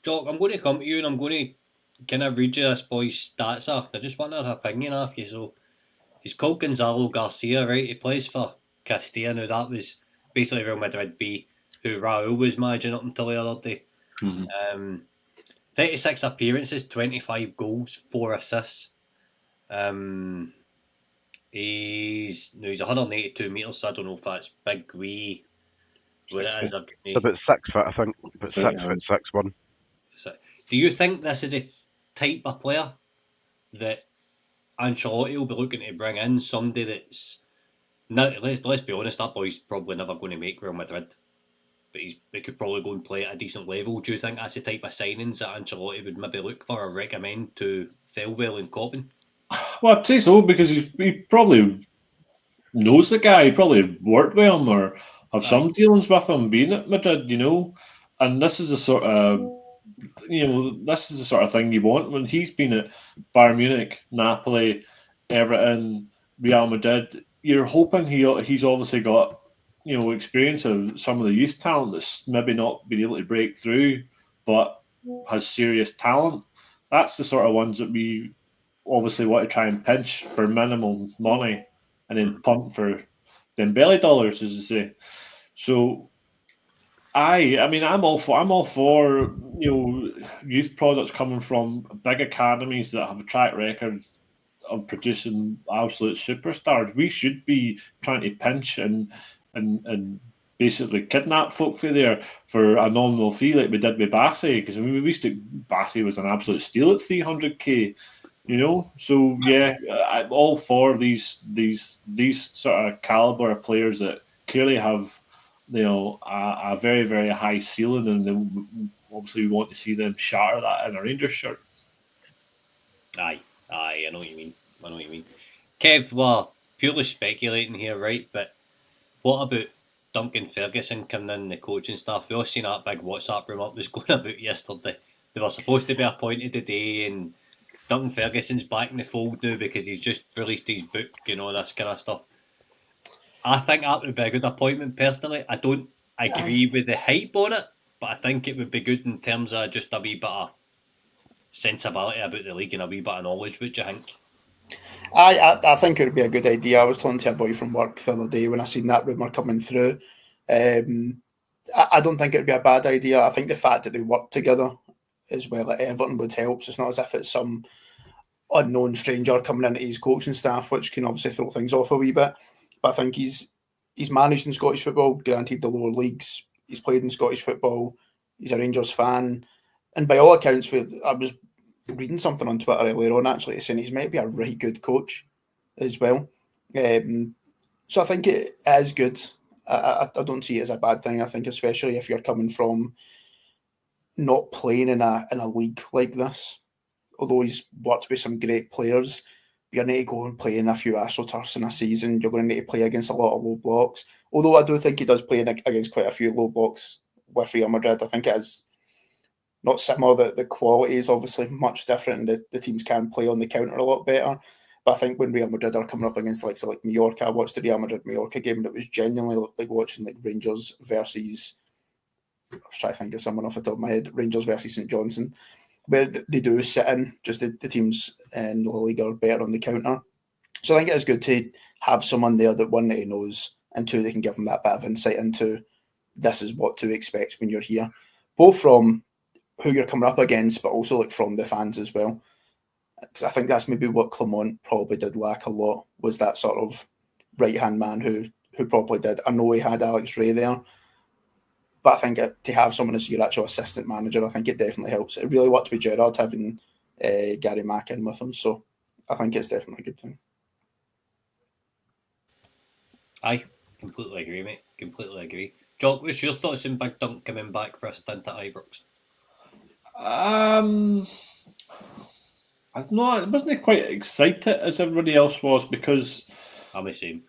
Jock, I'm going to come to you and I'm going to kind of read you this boy's stats after. I just want an opinion off you. So, he's called Gonzalo Garcia, right? He plays for Castilla. Now, that was basically Real Madrid B, who Raul was managing up until the other day. Mm-hmm. 36 appearances, 25 goals, 4 assists. He's 182 metres, so I don't know if that's big, wee, what it is. It's about 6 foot, I think. About 6'1". Do you think this is a type of player that Ancelotti will be looking to bring in? Somebody that's not, let's be honest, that boy's probably never going to make Real Madrid, but he could probably go and play at a decent level. Do you think that's the type of signings that Ancelotti would maybe look for or recommend to Thelwell and Coppin? Well, I'd say so because he probably knows the guy. He probably worked with him or have some dealings with him being at Madrid, And this is the sort of, this is the sort of thing you want when he's been at Bayern Munich, Napoli, Everton, Real Madrid. You're hoping he's obviously got, experience of some of the youth talent that's maybe not been able to break through, but has serious talent. That's the sort of ones that we obviously want to try and pinch for minimal money, and then punt for them belly dollars, as they say. So, I mean, I'm all for youth products coming from big academies that have a track record of producing absolute superstars. We should be trying to pinch and basically kidnap folk for there for a nominal fee, like we did with Bassey. Because we used to, Bassey was an absolute steal at 300k. So yeah, I'm all for these sort of caliber of players that clearly have a very, very high ceiling, and obviously we want to see them shatter that in a Rangers shirt. Aye, I know what you mean. Kev, we're purely speculating here, right? But what about Duncan Ferguson coming in, the coaching staff? We all seen that big WhatsApp room up was going about yesterday. They were supposed to be appointed today, and Duncan Ferguson's back in the fold now because he's just released his book, this kind of stuff. I think that would be a good appointment personally. I don't agree with the hype on it, but I think it would be good in terms of just a wee bit of sensibility about the league and a wee bit of knowledge. What do you think? I think it would be a good idea. I was talking to a boy from work the other day when I seen that rumour coming through. I don't think it would be a bad idea. I think the fact that they work together as well at Everton would help. So it's not as if it's some unknown stranger coming into his coaching staff, which can obviously throw things off a wee bit. But I think he's managed in Scottish football, granted the lower leagues. He's played in Scottish football. He's a Rangers fan. And by all accounts, I was reading something on Twitter earlier on actually saying he's maybe a right good coach as well. So I think it is good. I don't see it as a bad thing. I think especially if you're coming from not playing in a league like this, although he's worked with some great players, you're going to go and play in a few AstroTurfs in a season. You're going to need to play against a lot of low blocks. Although I do think he does play against quite a few low blocks with Real Madrid. I think it is not similar. The quality is obviously much different, and the teams can play on the counter a lot better. But I think when Real Madrid are coming up against like Mallorca, I watched the Real Madrid-Mallorca game, and it was genuinely like watching like Rangers versus, I was trying to think of someone off the top of my head, Rangers versus St Johnstone, where they do sit in, just the teams in La Liga are better on the counter. So I think it is good to have someone there that, one, that he knows, and two, they can give them that bit of insight into this is what to expect when you're here, both from who you're coming up against, but also like from the fans as well. Because I think that's maybe what Clement probably did lack a lot, was that sort of right-hand man who probably did. I know he had Alex Ray there, but I think to have someone as your actual assistant manager, I think it definitely helps. It really worked with Gerrard having Gary Mack in with him, so I think it's definitely a good thing. I completely agree, mate. Completely agree. Jock, what's your thoughts on Big Dunk coming back for a stint at Ibrox? I wasn't quite excited as everybody else was, because I'm the same.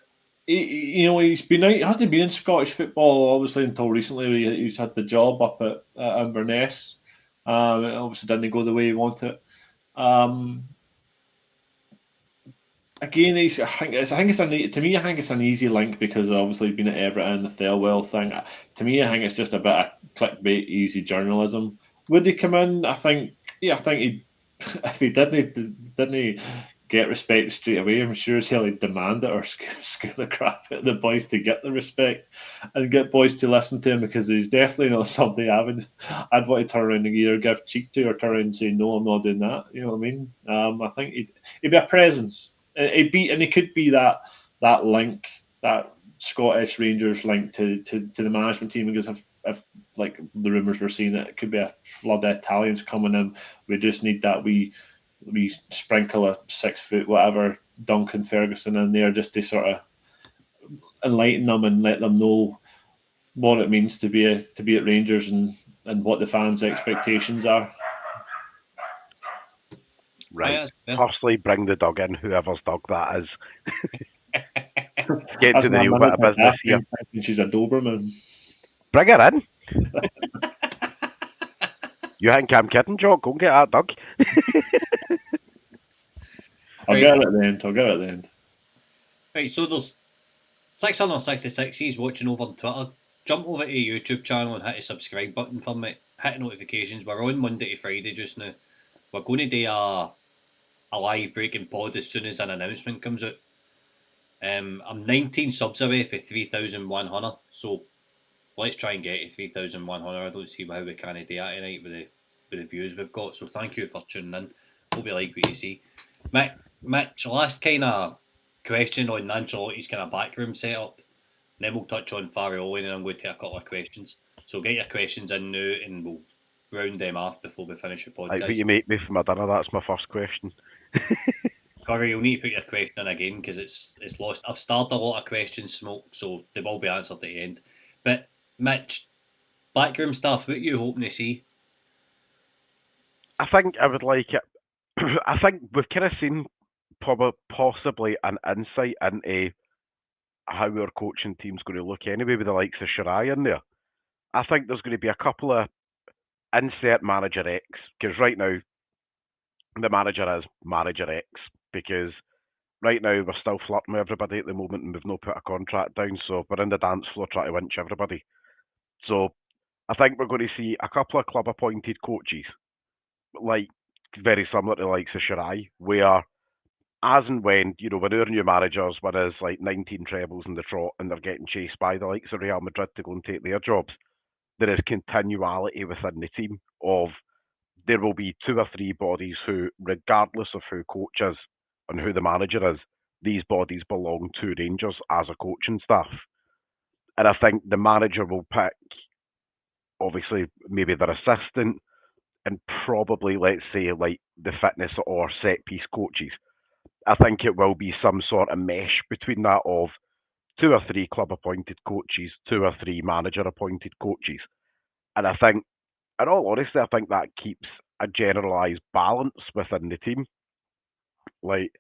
He's been out. He hasn't been in Scottish football obviously until recently. He's had the job up at Inverness. It obviously didn't go the way he wanted. Again, I think it's an easy link, because obviously been at Everton, the Thelwell thing. To me, I think it's just a bit of clickbait, easy journalism. Would he come in? I think he, if he didn't get respect straight away, I'm sure he'll demand it or scare the crap out of the boys to get the respect and get boys to listen to him, because he's definitely not something I'd want to turn around and either give cheek to or turn around and say, no, I'm not doing that. You know what I mean? I think he'd be a presence. And he could be that link, that Scottish Rangers link to the management team, because if like the rumours we're seeing, it could be a flood of Italians coming in. We just need that wee sprinkle of 6 foot whatever Duncan Ferguson in there, just to sort of enlighten them and let them know what it means to be at Rangers and what the fans' expectations are. Right. Firstly, bring the dog in, whoever's dog that is. Get to the real bit of business here. She's a Doberman. Bring her in. You think I'm kidding, Jock? Go and get that dog. I'll get it at the end. Right, so there's 666, he's watching over on Twitter. Jump over to the YouTube channel and hit the subscribe button for me. Hit notifications. We're on Monday to Friday just now. We're going to do a live breaking pod as soon as an announcement comes out. I'm 19 subs away for 3,100, so let's try and get to 3,100. I don't see how we can do that tonight with the views we've got. So thank you for tuning in. Hope you like what you see. Mitch, last kind of question on Ancelotti's kind of backroom setup. Then we'll touch on Farioli, and I'm going to take a couple of questions. So get your questions in now, and we'll round them off before we finish the podcast. Like what you make me for my dinner, that's my first question. Corey, you'll need to put your question in again because it's lost. I've started a lot of questions, Smoke, so they will be answered at the end. But Mitch, backroom stuff, what are you hoping to see? I think I would like it. I think we've kind of seen possibly an insight into how our coaching team's going to look anyway with the likes of Shirai in there. I think there's going to be a couple of insert manager X, because right now the manager is manager X, because right now we're still flirting with everybody at the moment and we've not put a contract down, so we're in the dance floor trying to winch everybody. So I think we're going to see a couple of club appointed coaches, like very similar to the likes of Shirai, where as and when, when our new managers win us like 19 trebles in the trot and they're getting chased by the likes of Real Madrid to go and take their jobs, there is continuality within the team of there will be 2 or 3 bodies who, regardless of who coach is and who the manager is, these bodies belong to Rangers as a coaching staff. And I think the manager will pick, obviously, maybe their assistant and probably, let's say, like the fitness or set piece coaches. I think it will be some sort of mesh between that of 2 or 3 club appointed coaches, 2 or 3 manager appointed coaches. And I think, in all honesty, I think that keeps a generalised balance within the team. Like,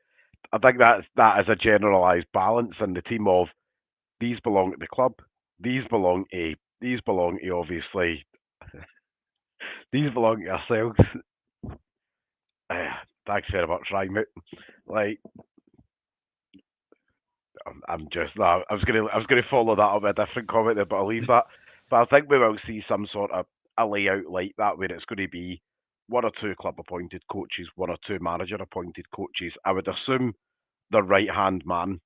I think that is a generalised balance in the team of these belong to the club, these belong to obviously, these belong to ourselves. Thanks very much, Ryan. Like, I'm just no, I was gonna follow that up with a different comment there, but I'll leave that. But I think we will see some sort of a layout like that where it's going to be 1 or 2 club appointed coaches, 1 or 2 manager appointed coaches. I would assume the right hand man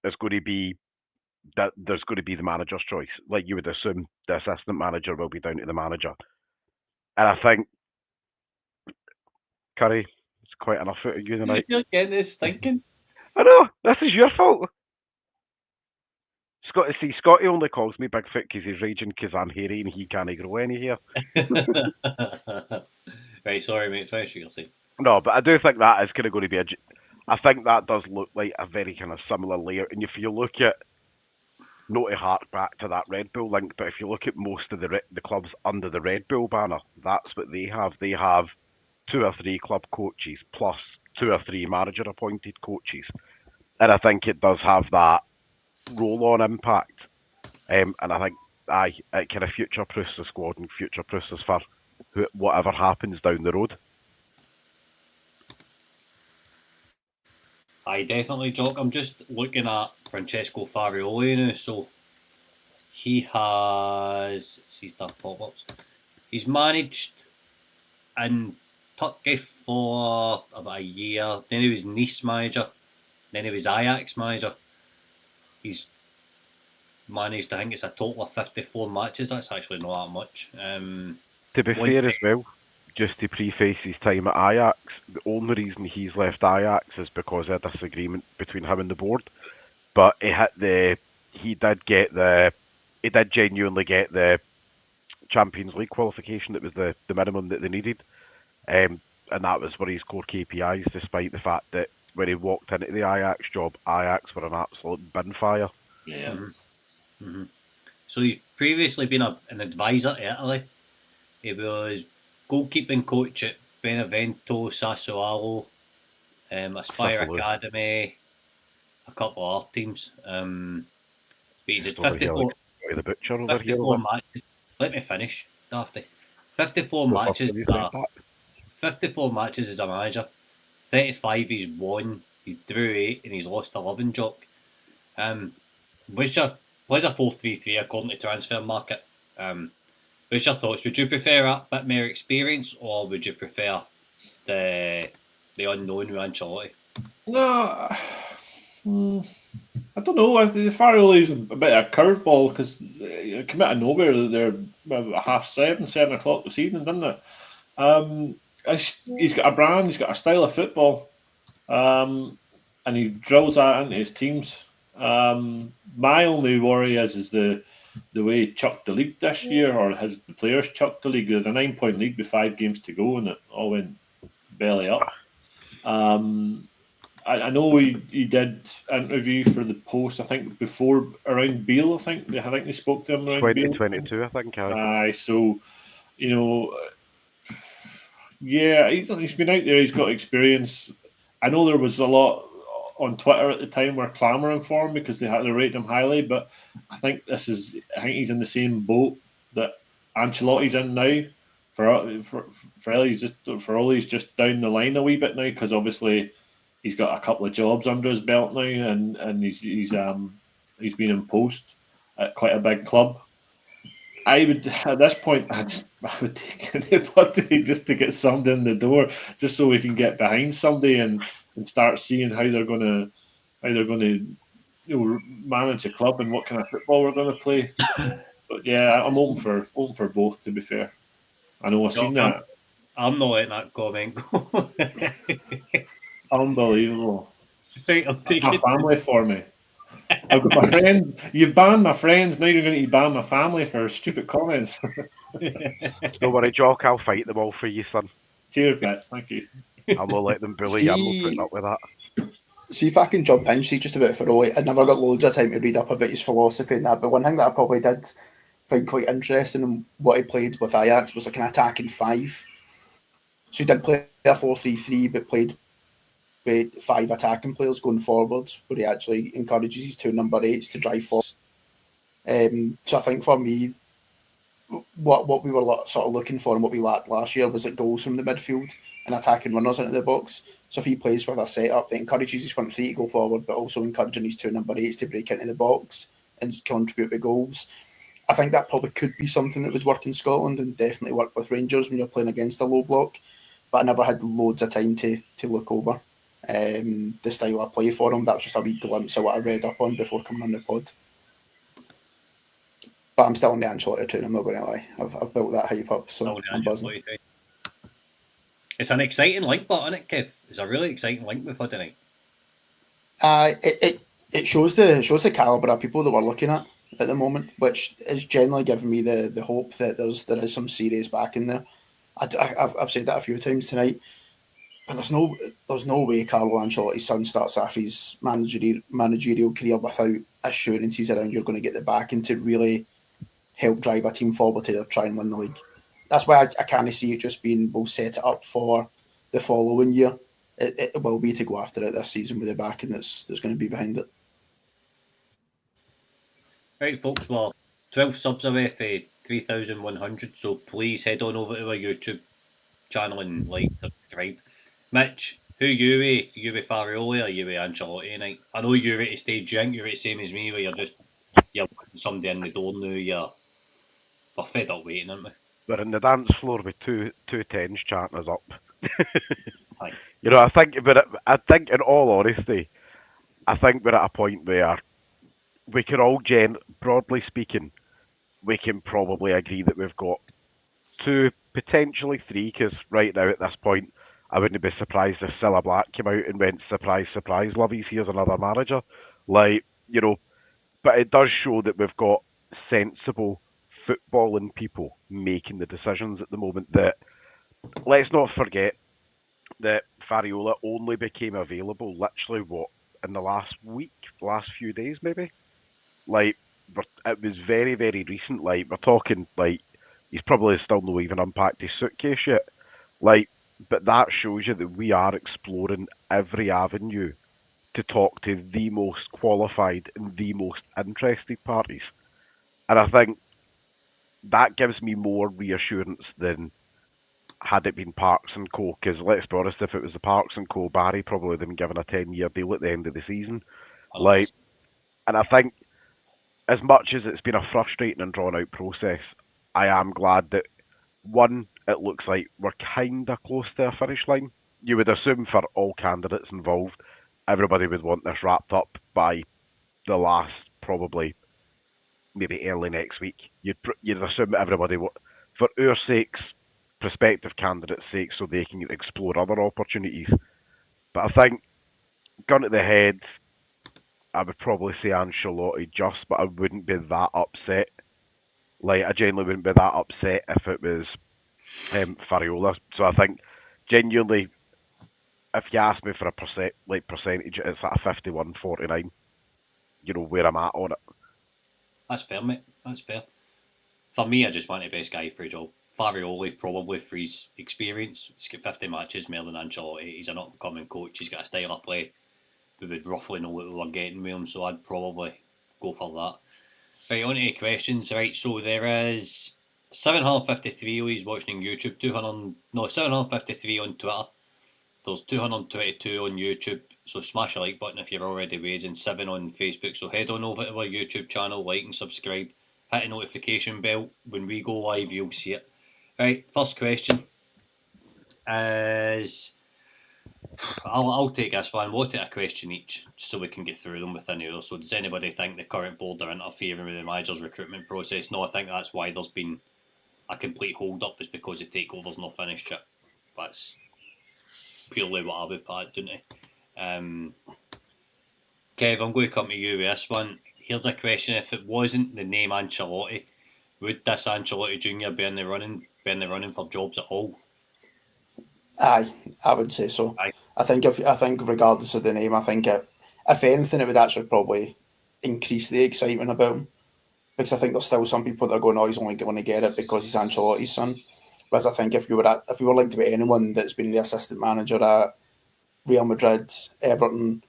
is going to be that there's going to be the manager's choice. Like you would assume the assistant manager will be down to the manager. And I think Curry, it's quite enough out of you tonight. You're getting this thinking. I know, this is your fault. Scotty only calls me Bigfoot because he's raging because I'm hairy and he can't grow any hair. Right, sorry mate, finish what you're saying. No, but I do think that is kind of going to be I think that does look like a very kind of similar layer. And if you look at, not to hark back to that Red Bull link, but if you look at most of the clubs under the Red Bull banner, that's what they have. They have 2 or 3 club coaches plus 2 or 3 manager appointed coaches. And I think it does have that roll-on impact, and I think it kind of future-proofs the squad and future-proofs us for whatever happens down the road. Aye, definitely, Jock. I'm just looking at Francesco Farioli now, so he has, see stuff pop-ups, he's managed in Turkey for about a year, then he was Nice manager, then he was Ajax manager. He's managed, I think it's a total of 54 matches. That's actually not that much. To be fair as well, just to preface his time at Ajax, the only reason he's left Ajax is because of a disagreement between him and the board. But he did genuinely get the Champions League qualification. It was the minimum that they needed. And that was one of his core KPIs, despite the fact that when he walked into the Ajax job, Ajax were an absolute bin fire. Yeah. Mm-hmm. Mm-hmm. So he's previously been an advisor to Italy. He was goalkeeping coach at Benevento, Sassuolo, Aspire Academy, a couple of other teams. But he's at 54, the butcher over 54 here. matches. Let me finish, Dafty. 54 matches. 54 matches as a manager. 35 he's won. He's drew 8 and he's lost 11. Jock. Plays a 4-3-3 according to transfer market. What's your thoughts? Would you prefer a bit more experience, or would you prefer the unknown with Ancelotti? No, I don't know. I think the Farrelly's a bit of a curveball because it came out of nowhere. They're about 7:30 this evening, didn't it? He's got a brand. He's got a style of football, and he drills that into his teams. My only worry is the way he chucked the league this year, or has the players chucked the league? There's a 9-point league with 5 games to go, and it all went belly up. I know he did interview for the Post. I think before around Beale. I think they spoke to him around Beale. 2022, I think. Aye, so yeah, he's been out there. He's got experience. I know there was a lot on Twitter at the time were clamouring for him because they had to rate him highly. But I think he's in the same boat that Ancelotti's in now. For all he's just down the line a wee bit now because obviously he's got a couple of jobs under his belt now and he's been in post at quite a big club. I would at this point I would take anybody just to get somebody in the door, just so we can get behind somebody and start seeing how they're gonna manage a club and what kind of football we're gonna play. But yeah, I'm open for both. To be fair, I know I've seen that. I'm not letting that comment go. Unbelievable. Right, I'm taking My family for me. I've got my friends. You banned my friends. Now you're going to ban my family for stupid comments. Don't worry, Jock. I'll fight them all for you, son. Cheers, guys. Thank you. I will let them bully you. I'm not putting up with that. See if I can jump in, see just about Farrelly. I never got loads of time to read up about his philosophy and that, but one thing that I probably did find quite interesting in what he played with Ajax was like an attacking 5. So he did play a 4-3-3, but played with 5 attacking players going forward, where he actually encourages his 2 number 8s to drive forward. So I think for me, what we were sort of looking for and what we lacked last year was like goals from the midfield and attacking runners into the box. So if he plays with a setup that encourages his front 3 to go forward, but also encouraging his 2 number 8s to break into the box and contribute to goals, I think that probably could be something that would work in Scotland and definitely work with Rangers when you're playing against a low block. But I never had loads of time to look over the style I play for him. That was just a wee glimpse of what I read up on before coming on the pod. But I'm still on the Ancelotti train, I'm not going to lie. I've built that hype up, so I'm buzzing. It's an exciting link, but isn't it, Kev? It's a really exciting link we've had tonight. It shows the calibre of people that we're looking at the moment, which is generally giving me the hope that there is some serious backing there. I've said that a few times tonight, but there's no way Carlo Ancelotti's son starts off his managerial career without assurances around you're going to get the backing to really help drive a team forward to try and win the league. That's why I kind of see it just being, we'll set it up for the following year. It will be to go after it this season with the backing that's going to be behind it. Right, folks, well, 12 subs away for 3,100, so please head on over to our YouTube channel and like, subscribe. Mitch, who you with? You with Farrelly or you with Ancelotti tonight? I know you're at a stage, you're the same as me, where you're putting somebody in the door now, we're fed up waiting, aren't we? We're in the dance floor with two tens chanting us up. Aye. You know, I think in all honesty, I think we're at a point where we can all, broadly speaking, we can probably agree that we've got 2, potentially 3, because right now at this point, I wouldn't be surprised if Cilla Black came out and went, surprise, surprise, lovies, here's another manager. Like, you know, but it does show that we've got sensible footballing people making the decisions at the moment. That, let's not forget that Farrelly only became available literally in the last few days maybe. Like, it was very, very recent. Like, we're talking, like, he's probably still not even unpacked his suitcase yet. Like, but that shows you that we are exploring every avenue to talk to the most qualified and the most interested parties. And I think that gives me more reassurance than had it been Parks and Co. Because let's be honest, if it was the Parks and Co, Barry probably would have been given a 10-year deal at the end of the season. Like, and I think as much as it's been a frustrating and drawn out process, I am glad that one, it looks like we're kind of close to a finish line. You would assume for all candidates involved, everybody would want this wrapped up by the last, probably maybe early next week. You'd assume that everybody, for our sakes, prospective candidates' sakes, so they can explore other opportunities. But I think, gun to the head, I would probably say Ancelotti just, but I wouldn't be that upset. Like, I genuinely wouldn't be that upset if it was Fariola. So I think, genuinely, if you ask me for a percentage, it's at a 51-49. You know where I'm at on it. That's fair, mate. That's fair. For me, I just want the best guy for a job. Farioli, probably for his experience. He's got 50 matches more than Ancelotti. He's an up-and-coming coach. He's got a style of play. We would roughly know what we were getting with him, so I'd probably go for that. Right, on to the questions. Right, so there is 753 of you watching on YouTube, 753 on Twitter. There's 222 on YouTube, so smash a like button if you're already raising, 7 on Facebook. So head on over to our YouTube channel, like and subscribe, hit the notification bell. When we go live, you'll see it. Right, first question is, I'll take this one. We'll take a question each, just so we can get through them within an hour. So does anybody think the current board are interfering with the manager's recruitment process? No, I think that's why there's been a complete hold-up, is because the takeover's not finished yet. That's purely what I would put it, don't I? Kev, I'm going to come to you with this one. Here's a question: if it wasn't the name Ancelotti, would this Ancelotti Jr. be in the running for jobs at all? Aye, I would say so. Aye. I think regardless of the name, I think if anything, it would actually probably increase the excitement about him, because I think there's still some people that are going, "Oh, he's only going to get it because he's Ancelotti's son." Whereas I think if you were linked to anyone that's been the assistant manager at Real Madrid, Everton,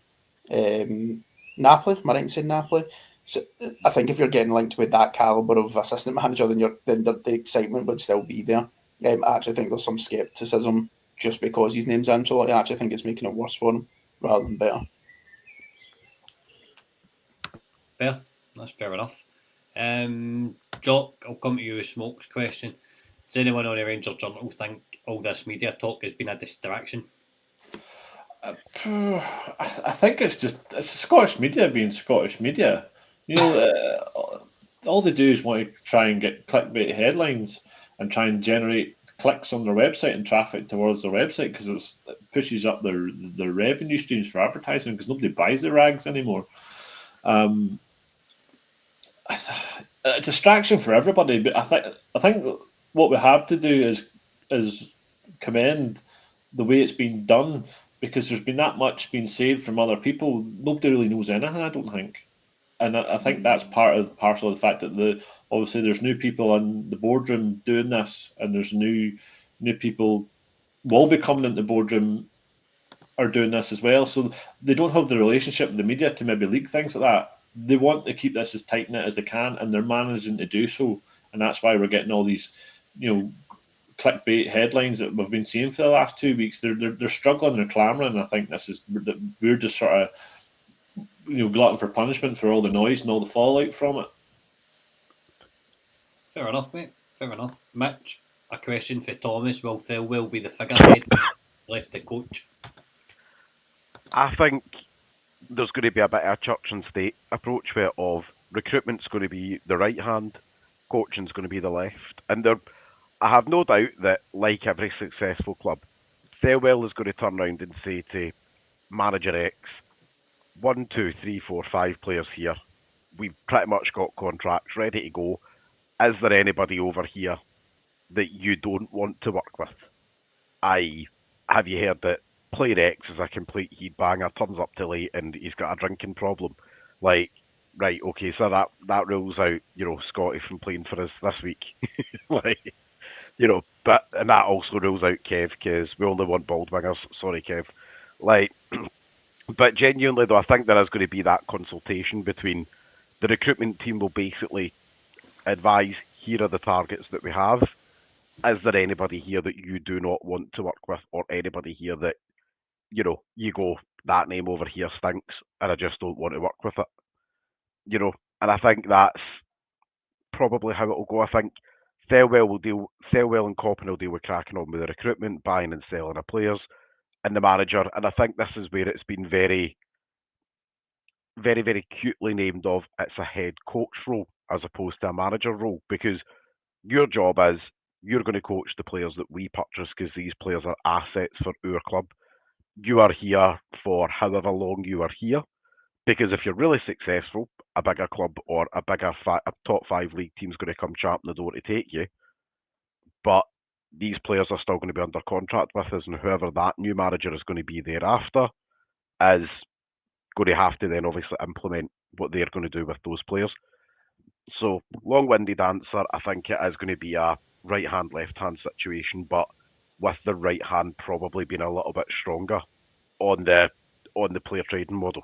Napoli, am I right in saying Napoli? So I think if you're getting linked with that caliber of assistant manager, then the excitement would still be there. I actually think there's some scepticism just because his name's Ancelotti. I actually think it's making it worse for him rather than better. Fair. That's fair enough. Jock, I'll come to you with Smoke's question. Does anyone on the Rangers Journal think all this media talk has been a distraction? I think it's Scottish media being Scottish media. You know, all they do is want to try and get clickbait headlines and try and generate clicks on their website and traffic towards their website, because it pushes up their revenue streams for advertising, because nobody buys the rags anymore. A distraction for everybody, but I think what we have to do is commend the way it's been done, because there's been that much being saved from other people. Nobody really knows anything, I don't think. And I think that's parcel of the fact that obviously there's new people in the boardroom doing this, and there's new people will be coming into the boardroom are doing this as well. So they don't have the relationship with the media to maybe leak things like that. They want to keep this as tight knit as they can, and they're managing to do so. And that's why we're getting all these, clickbait headlines that we've been seeing for the last 2 weeks. They're struggling, they're clamouring. I think we're just sort of glutton for punishment for all the noise and all the fallout from it. Fair enough, mate. Fair enough. Mitch, a question for Thomas. Will Thelwell be the figurehead left the coach? I think there's going to be a bit of a church and state approach where of recruitment's going to be the right hand, coaching's going to be the left. And I have no doubt that, like every successful club, Thelwell is going to turn around and say to manager X, 1, 2, 3, 4, 5 players here. We've pretty much got contracts ready to go. Is there anybody over here that you don't want to work with? Have you heard that player X is a complete heat banger, turns up too late and he's got a drinking problem? Like, right, okay, so that rules out, Scotty from playing for us this week. And that also rules out Kev, because we only want bald wingers. Sorry, Kev. But genuinely, though, I think there is going to be that consultation between the recruitment team will basically advise, here are the targets that we have. Is there anybody here that you do not want to work with, or anybody here that, you go, that name over here stinks, and I just don't want to work with it? And I think that's probably how it'll go. I think Thelwell and Coppin will deal with cracking on with the recruitment, buying and selling of players, and the manager. And I think this is where it's been very, very, very cutely named of it's a head coach role as opposed to a manager role, because your job is you're going to coach the players that we purchase because these players are assets for our club. You are here for however long you are here, because if you're really successful, a bigger club or a top 5 league team's going to come champing the door to take you. But these players are still going to be under contract with us, and whoever that new manager is going to be thereafter is going to have to then obviously implement what they're going to do with those players. So, long-winded answer, I think it is going to be a right-hand, left-hand situation, but with the right hand probably being a little bit stronger on the player trading model.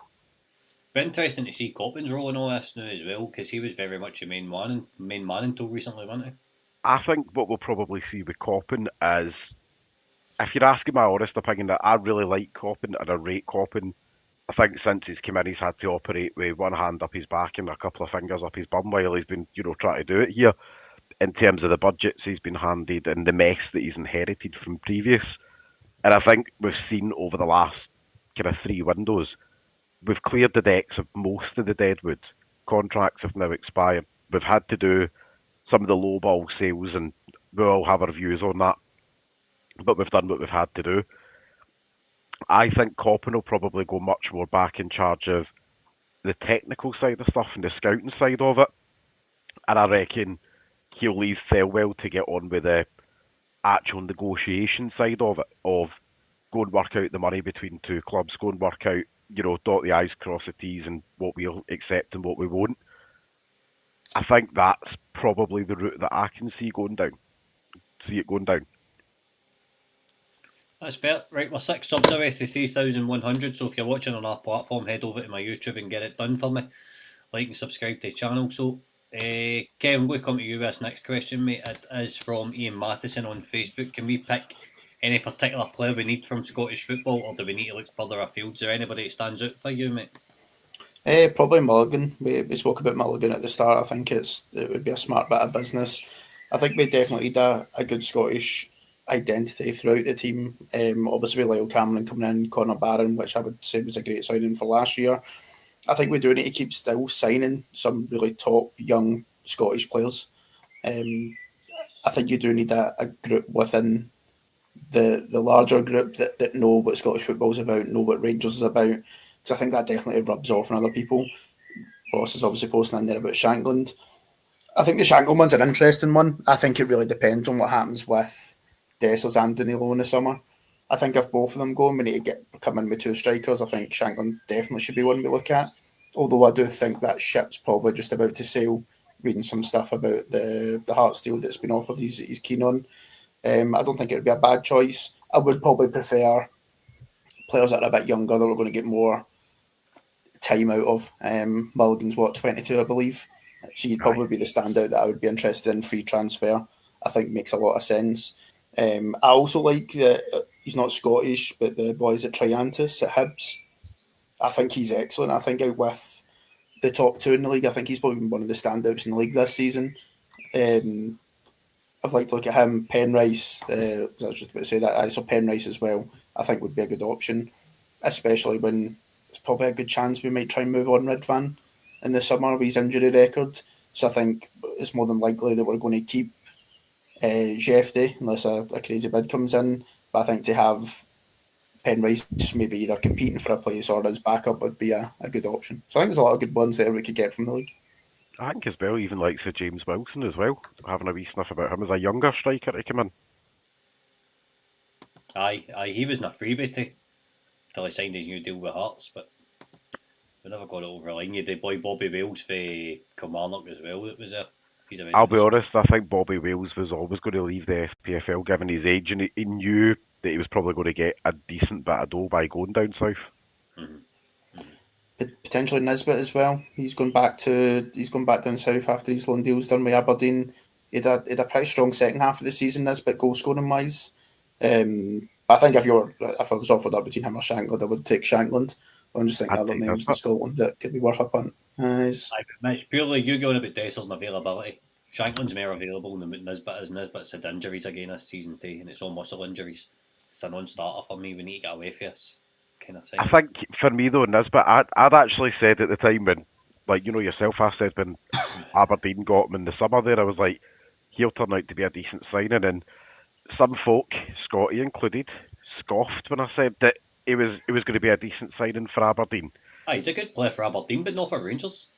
Be interesting to see Coppin's role in all this now as well, because he was very much a main man until recently, wasn't he? I think what we'll probably see with Coppin is, if you're asking my honest opinion, that I really like Coppin and I rate Coppin. I think since he's come in, he's had to operate with one hand up his back and a couple of fingers up his bum while he's been, trying to do it here. In terms of the budgets he's been handed and the mess that he's inherited from previous. And I think we've seen over the last kind of 3 windows, we've cleared the decks of most of the deadwood. Contracts have now expired. We've had to do some of the low ball sales, and we'll all have our views on that. But we've done what we've had to do. I think Coppin will probably go much more back in charge of the technical side of stuff and the scouting side of it. And I reckon he'll leave Thelwell to get on with the actual negotiation side of it, of go and work out the money between 2 clubs, go and work out, dot the I's, cross the T's, and what we'll accept and what we won't. I think that's probably the route that I can see it going down. That's fair. Right, we're 6 subs away to 3,100, so if you're watching on our platform, head over to my YouTube and get it done for me. Like and subscribe to the channel. So, Kevin, I'm going to come to you with this next question, mate. It is from Ian Matheson on Facebook. Can we pick any particular player we need from Scottish football, or do we need to look further afield? Is there anybody that stands out for you, mate? Probably Mulligan. We spoke about Mulligan at the start. I think it would be a smart bit of business. I think we definitely need a good Scottish identity throughout the team. Obviously, with Lyle Cameron coming in, Conor Barron, which I would say was a great signing for last year. I think we do need to keep still signing some really top young Scottish players. I think you do need a group within the larger group that know what Scottish football is about, know what Rangers is about. Because I think that definitely rubs off on other people. Boss is obviously posting in there about Shankland. I think the Shankland one's an interesting one. I think it really depends on what happens with Dessers and Danilo in the summer. I think if both of them go, we need to come in with 2 strikers. I think Shankland definitely should be one we look at. Although I do think that ship's probably just about to sail. Reading some stuff about the Hearts deal that's been offered, he's keen on. I don't think it would be a bad choice. I would probably prefer players that are a bit younger that we're going to get more time out of. Mulligan's 22, I believe. So he'd probably be the standout that I would be interested in. Free transfer, I think, makes a lot of sense. I also like that he's not Scottish, but the boys at Triantis at Hibs. I think he's excellent. I think out with the top 2 in the league, I think he's probably been one of the standouts in the league this season. I've liked to look at him. Penrice, I was just about to say that. I saw Penrice as well. I think would be a good option, especially when there's probably a good chance we might try and move on Ridvan in the summer with his injury record. So I think it's more than likely that we're going to keep Jefty unless a crazy bid comes in. But I think to have Penrice maybe either competing for a place or as backup would be a good option. So I think there's a lot of good ones there we could get from the league. I think as well, even like Sir James Wilson as well, having a wee sniff about him as a younger striker to come in. Aye, he was in a freebie till he signed his new deal with Hearts, but we never got it over the line. You did boy Bobby Wales for Kilmarnock as well. That was I'll be honest, I think Bobby Wales was always going to leave the SPFL given his age, and he knew that he was probably going to get a decent bit of dough by going down south. Potentially Nisbet as well. He's gone back down south after his loan deal's done with Aberdeen. He had a pretty strong second half of the season, Nisbet, goal scoring wise. I think if I was offered up between him or Shankland, I would take Shankland. I'm just thinking other names in Scotland that could be worth a punt. Mitch, purely you going about Dessers and availability. Shanklin's more available than what Nisbet is. Nisbet's had injuries again this season too, and it's all muscle injuries. It's a non-starter for me. We need to get away from this kind of thing. I think for me though, Nisbet, I'd actually said at the time when, like you know yourself, I said when Aberdeen got him in the summer there, I was like, he'll turn out to be a decent signing, and some folk, Scotty included, scoffed when I said that it was going to be a decent signing for Aberdeen. He's a good player for Aberdeen, but not for Rangers.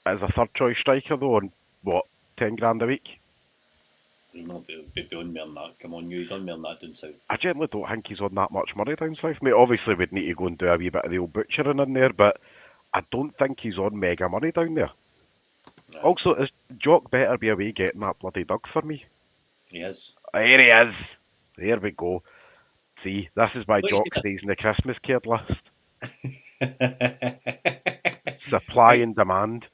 As a third choice striker though, on what, 10 grand a week? He's not be on more than that. Come on, he's on more than that down south. I generally don't think he's on that much money down south, mate. Obviously we'd need to go and do a wee bit of the old butchering in there, but I don't think he's on mega money down there. No. Also, is Jock better be away getting that bloody dug for me? He is. Here he is. There we go. See, this is why What Jock is he- stays in the Christmas card list. Supply and demand.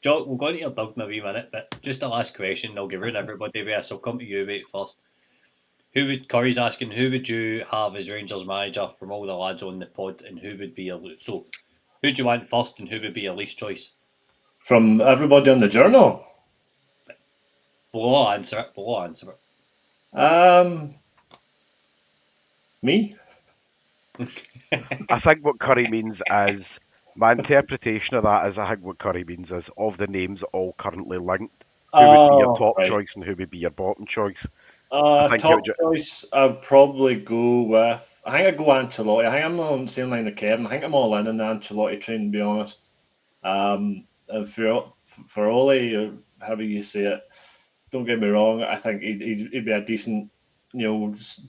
Jock, we'll go into your dog in a wee minute, but just the last question, I'll give it to everybody with us. I'll come to you, mate, first. Curry's asking, who would you have as Rangers manager from all the lads on the pod, and who would be your... So, who do you want first, and who would be your least choice? From everybody on the journal? Below answer it. Me? I think what Curry means is, my interpretation of that is, I think what Curry means is, of the names all currently linked, who would be your top right. choice and who would be your bottom choice? I think Top choice, I'd probably go with... I think I'd go Ancelotti. I think I'm on the same line as Kevin. I think I'm all in the Ancelotti train, to be honest. And for Ole, or however you say it, don't get me wrong, I think he'd be a decent,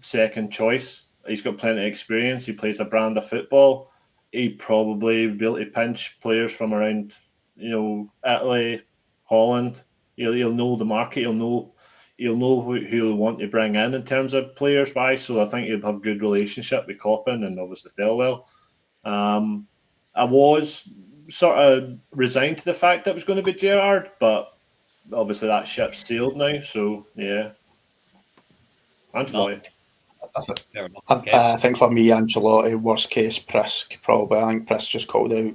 second choice. He's got plenty of experience. He plays a brand of football. He'd probably be able to pinch players from around, Italy, Holland. He'll know the market. He'll know who he'll want to bring in terms of players by. So I think he'll have a good relationship with Coppin and obviously Thelwell. I was sort of resigned to the fact that it was going to be Gerrard, but obviously that ship's sailed now. So yeah, Ancelotti. Fair enough. I think for me, Ancelotti, worst case, Prisk, probably. I think Prisk just called out.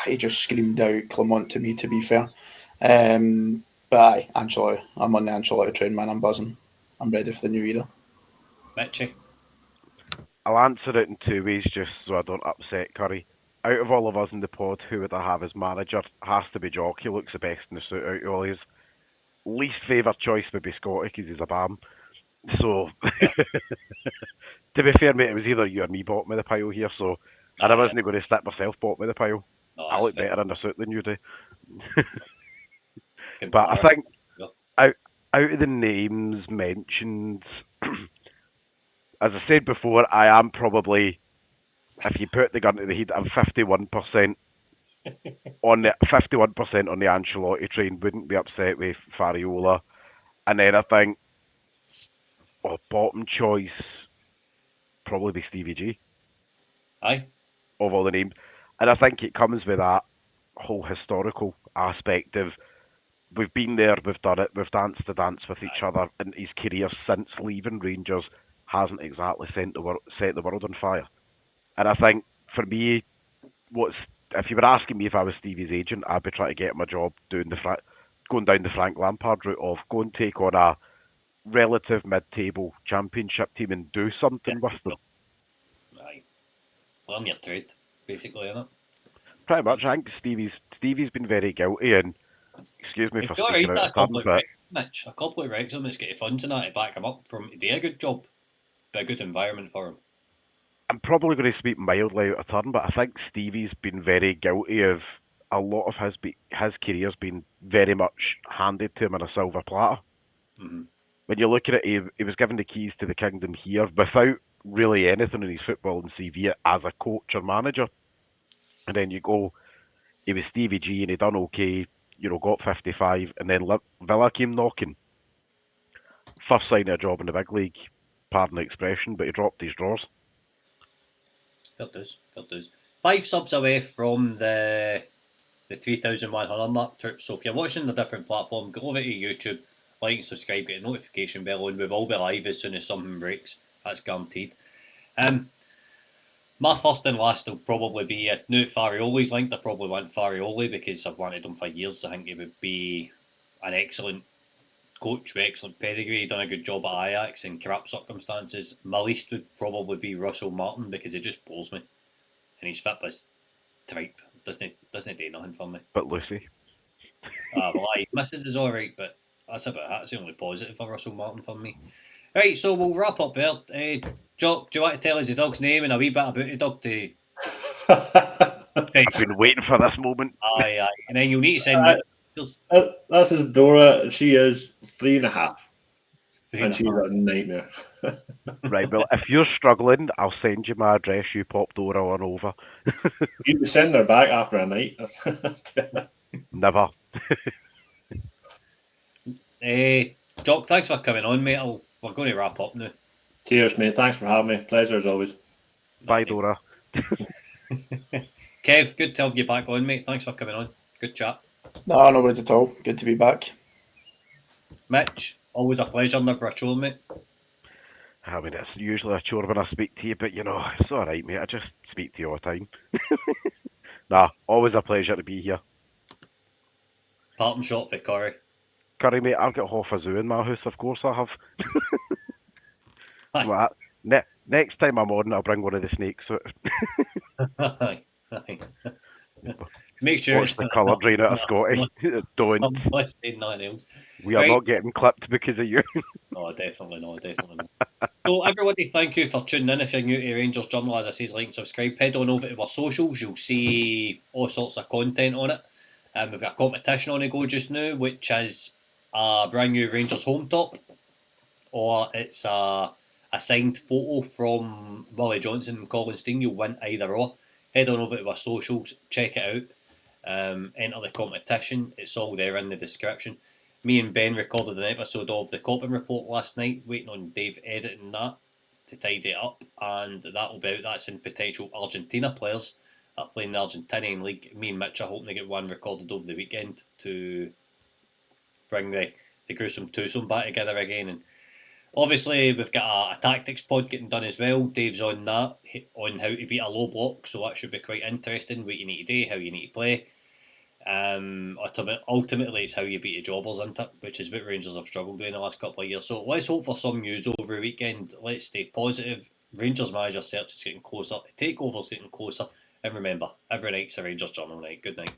He just screamed out Clement to me, to be fair. But aye, Ancelotti. I'm on the Ancelotti train, man. I'm buzzing. I'm ready for the new era. Mitchie? I'll answer it in two ways just so I don't upset Curry. Out of all of us in the pod, who would I have as manager? Has to be Jock. He looks the best in the suit out of all his. Least favoured choice would be Scotty because he's a bam. So, to be fair, mate, it was either you or me bottom of the pile here, so and I wasn't going to stick myself bottom of the pile. No, I look fair. better in a suit than you do. Good But I player. think out of the names mentioned, as I said before, I am probably, if you put the gun to the head, I'm 51% on the Ancelotti train. Wouldn't be upset with Fariola, and then I think, bottom choice probably be Stevie G. Aye. Of all the names, and I think it comes with that whole historical aspect of we've been there, we've done it, we've danced the dance with each other, and his career since leaving Rangers hasn't exactly set the world on fire. And I think for me, if you were asking me if I was Stevie's agent, I'd be trying to get him a job going down the Frank Lampard route of go and take on a relative mid-table championship team and do something with them. Aye. Learn your trade, basically, innit? Pretty much. I think Stevie's been very guilty, and excuse me for speaking out of turn, but Mitch, a couple of Wrexham that's got funds and that to back him up to do a good job, be a good environment for him. I'm probably going to speak mildly out of turn, but I think Stevie's been very guilty of a lot of his career's been very much handed to him on a silver platter. Mm-hmm. When you look at it, he was given the keys to the kingdom here without really anything in his football and CV as a coach or manager. And then you go, he was Stevie G and he done okay, got 55, and then Villa came knocking. First sign of a job in the big league, pardon the expression, but he dropped his drawers. Fair dues. 5 subs away from the 3,100 mark. So if you're watching the different platform, go over to YouTube, like and subscribe, get a notification bell on. We will be live as soon as something breaks. That's guaranteed. My first and last will probably be, now Farioli's linked, I probably want Farioli because I've wanted him for years. I think he would be an excellent coach with excellent pedigree, done a good job at Ajax in crap circumstances. My least would probably be Russell Martin because he just bores me. And he's fit as tripe. Doesn't do nothing for me. But Lucy. Well, he misses is alright, but that's about it. That's the only positive for Russell Martin for me. Right, so we'll wrap up there. Jock, do you want to tell us the dog's name and a wee bit about the dog to... I've been waiting for this moment. Aye. And then you'll need to send me... This is Dora. She is 3.5. And she's a nightmare. Right, well, if you're struggling, I'll send you my address. You pop Dora on over. You can send her back after a night. Never. Jock, thanks for coming on, mate. We're going to wrap up now. Cheers, mate. Thanks for having me. Pleasure as always. Bye, Dora. Kev, good to have you back on, mate. Thanks for coming on. Good chat. No, no worries at all. Good to be back. Mitch, always a pleasure, never a chore, mate. I mean, it's usually a chore when I speak to you, but you know, it's alright, mate. I just speak to you all the time. Nah, always a pleasure to be here. Parting shot for Curry. Curry, mate, I've got half a zoo in my house, of course I have. Aye. Next time I'm on, I'll bring one of the snakes out. Aye. Make sure Watch the colour drain out of Scotty. Don't. Let's say nothing else. We are not getting clipped because of you. No, definitely not. So everybody, thank you for tuning in. If you're new to Rangers Journal, as I say, like and subscribe. Head on over to our socials. You'll see all sorts of content on it. We've got a competition on the go just now, which is a brand new Rangers home top, or it's a signed photo from Willie Johnson and Colin Steen. You'll win either or. Head on over to our socials, check it out. Enter the competition. It's all there in the description. Me and Ben recorded an episode of the Copping Report last night, waiting on Dave editing that to tidy it up, and that'll be out. That's in potential Argentina players that play in the Argentinian league. Me and Mitch are hoping to get one recorded over the weekend to bring the gruesome twosome back together again. And obviously we've got a tactics pod getting done as well. Dave's on that, on how to beat a low block, so that should be quite interesting. What you need to do, how you need to play. Ultimately it's how you beat the jobbers, isn't it? Which is what Rangers have struggled with in the last couple of years. So let's hope for some news over the weekend. Let's stay positive. Rangers manager search is getting closer, the takeover's getting closer, and remember, every night's a Rangers Journal night. Good night.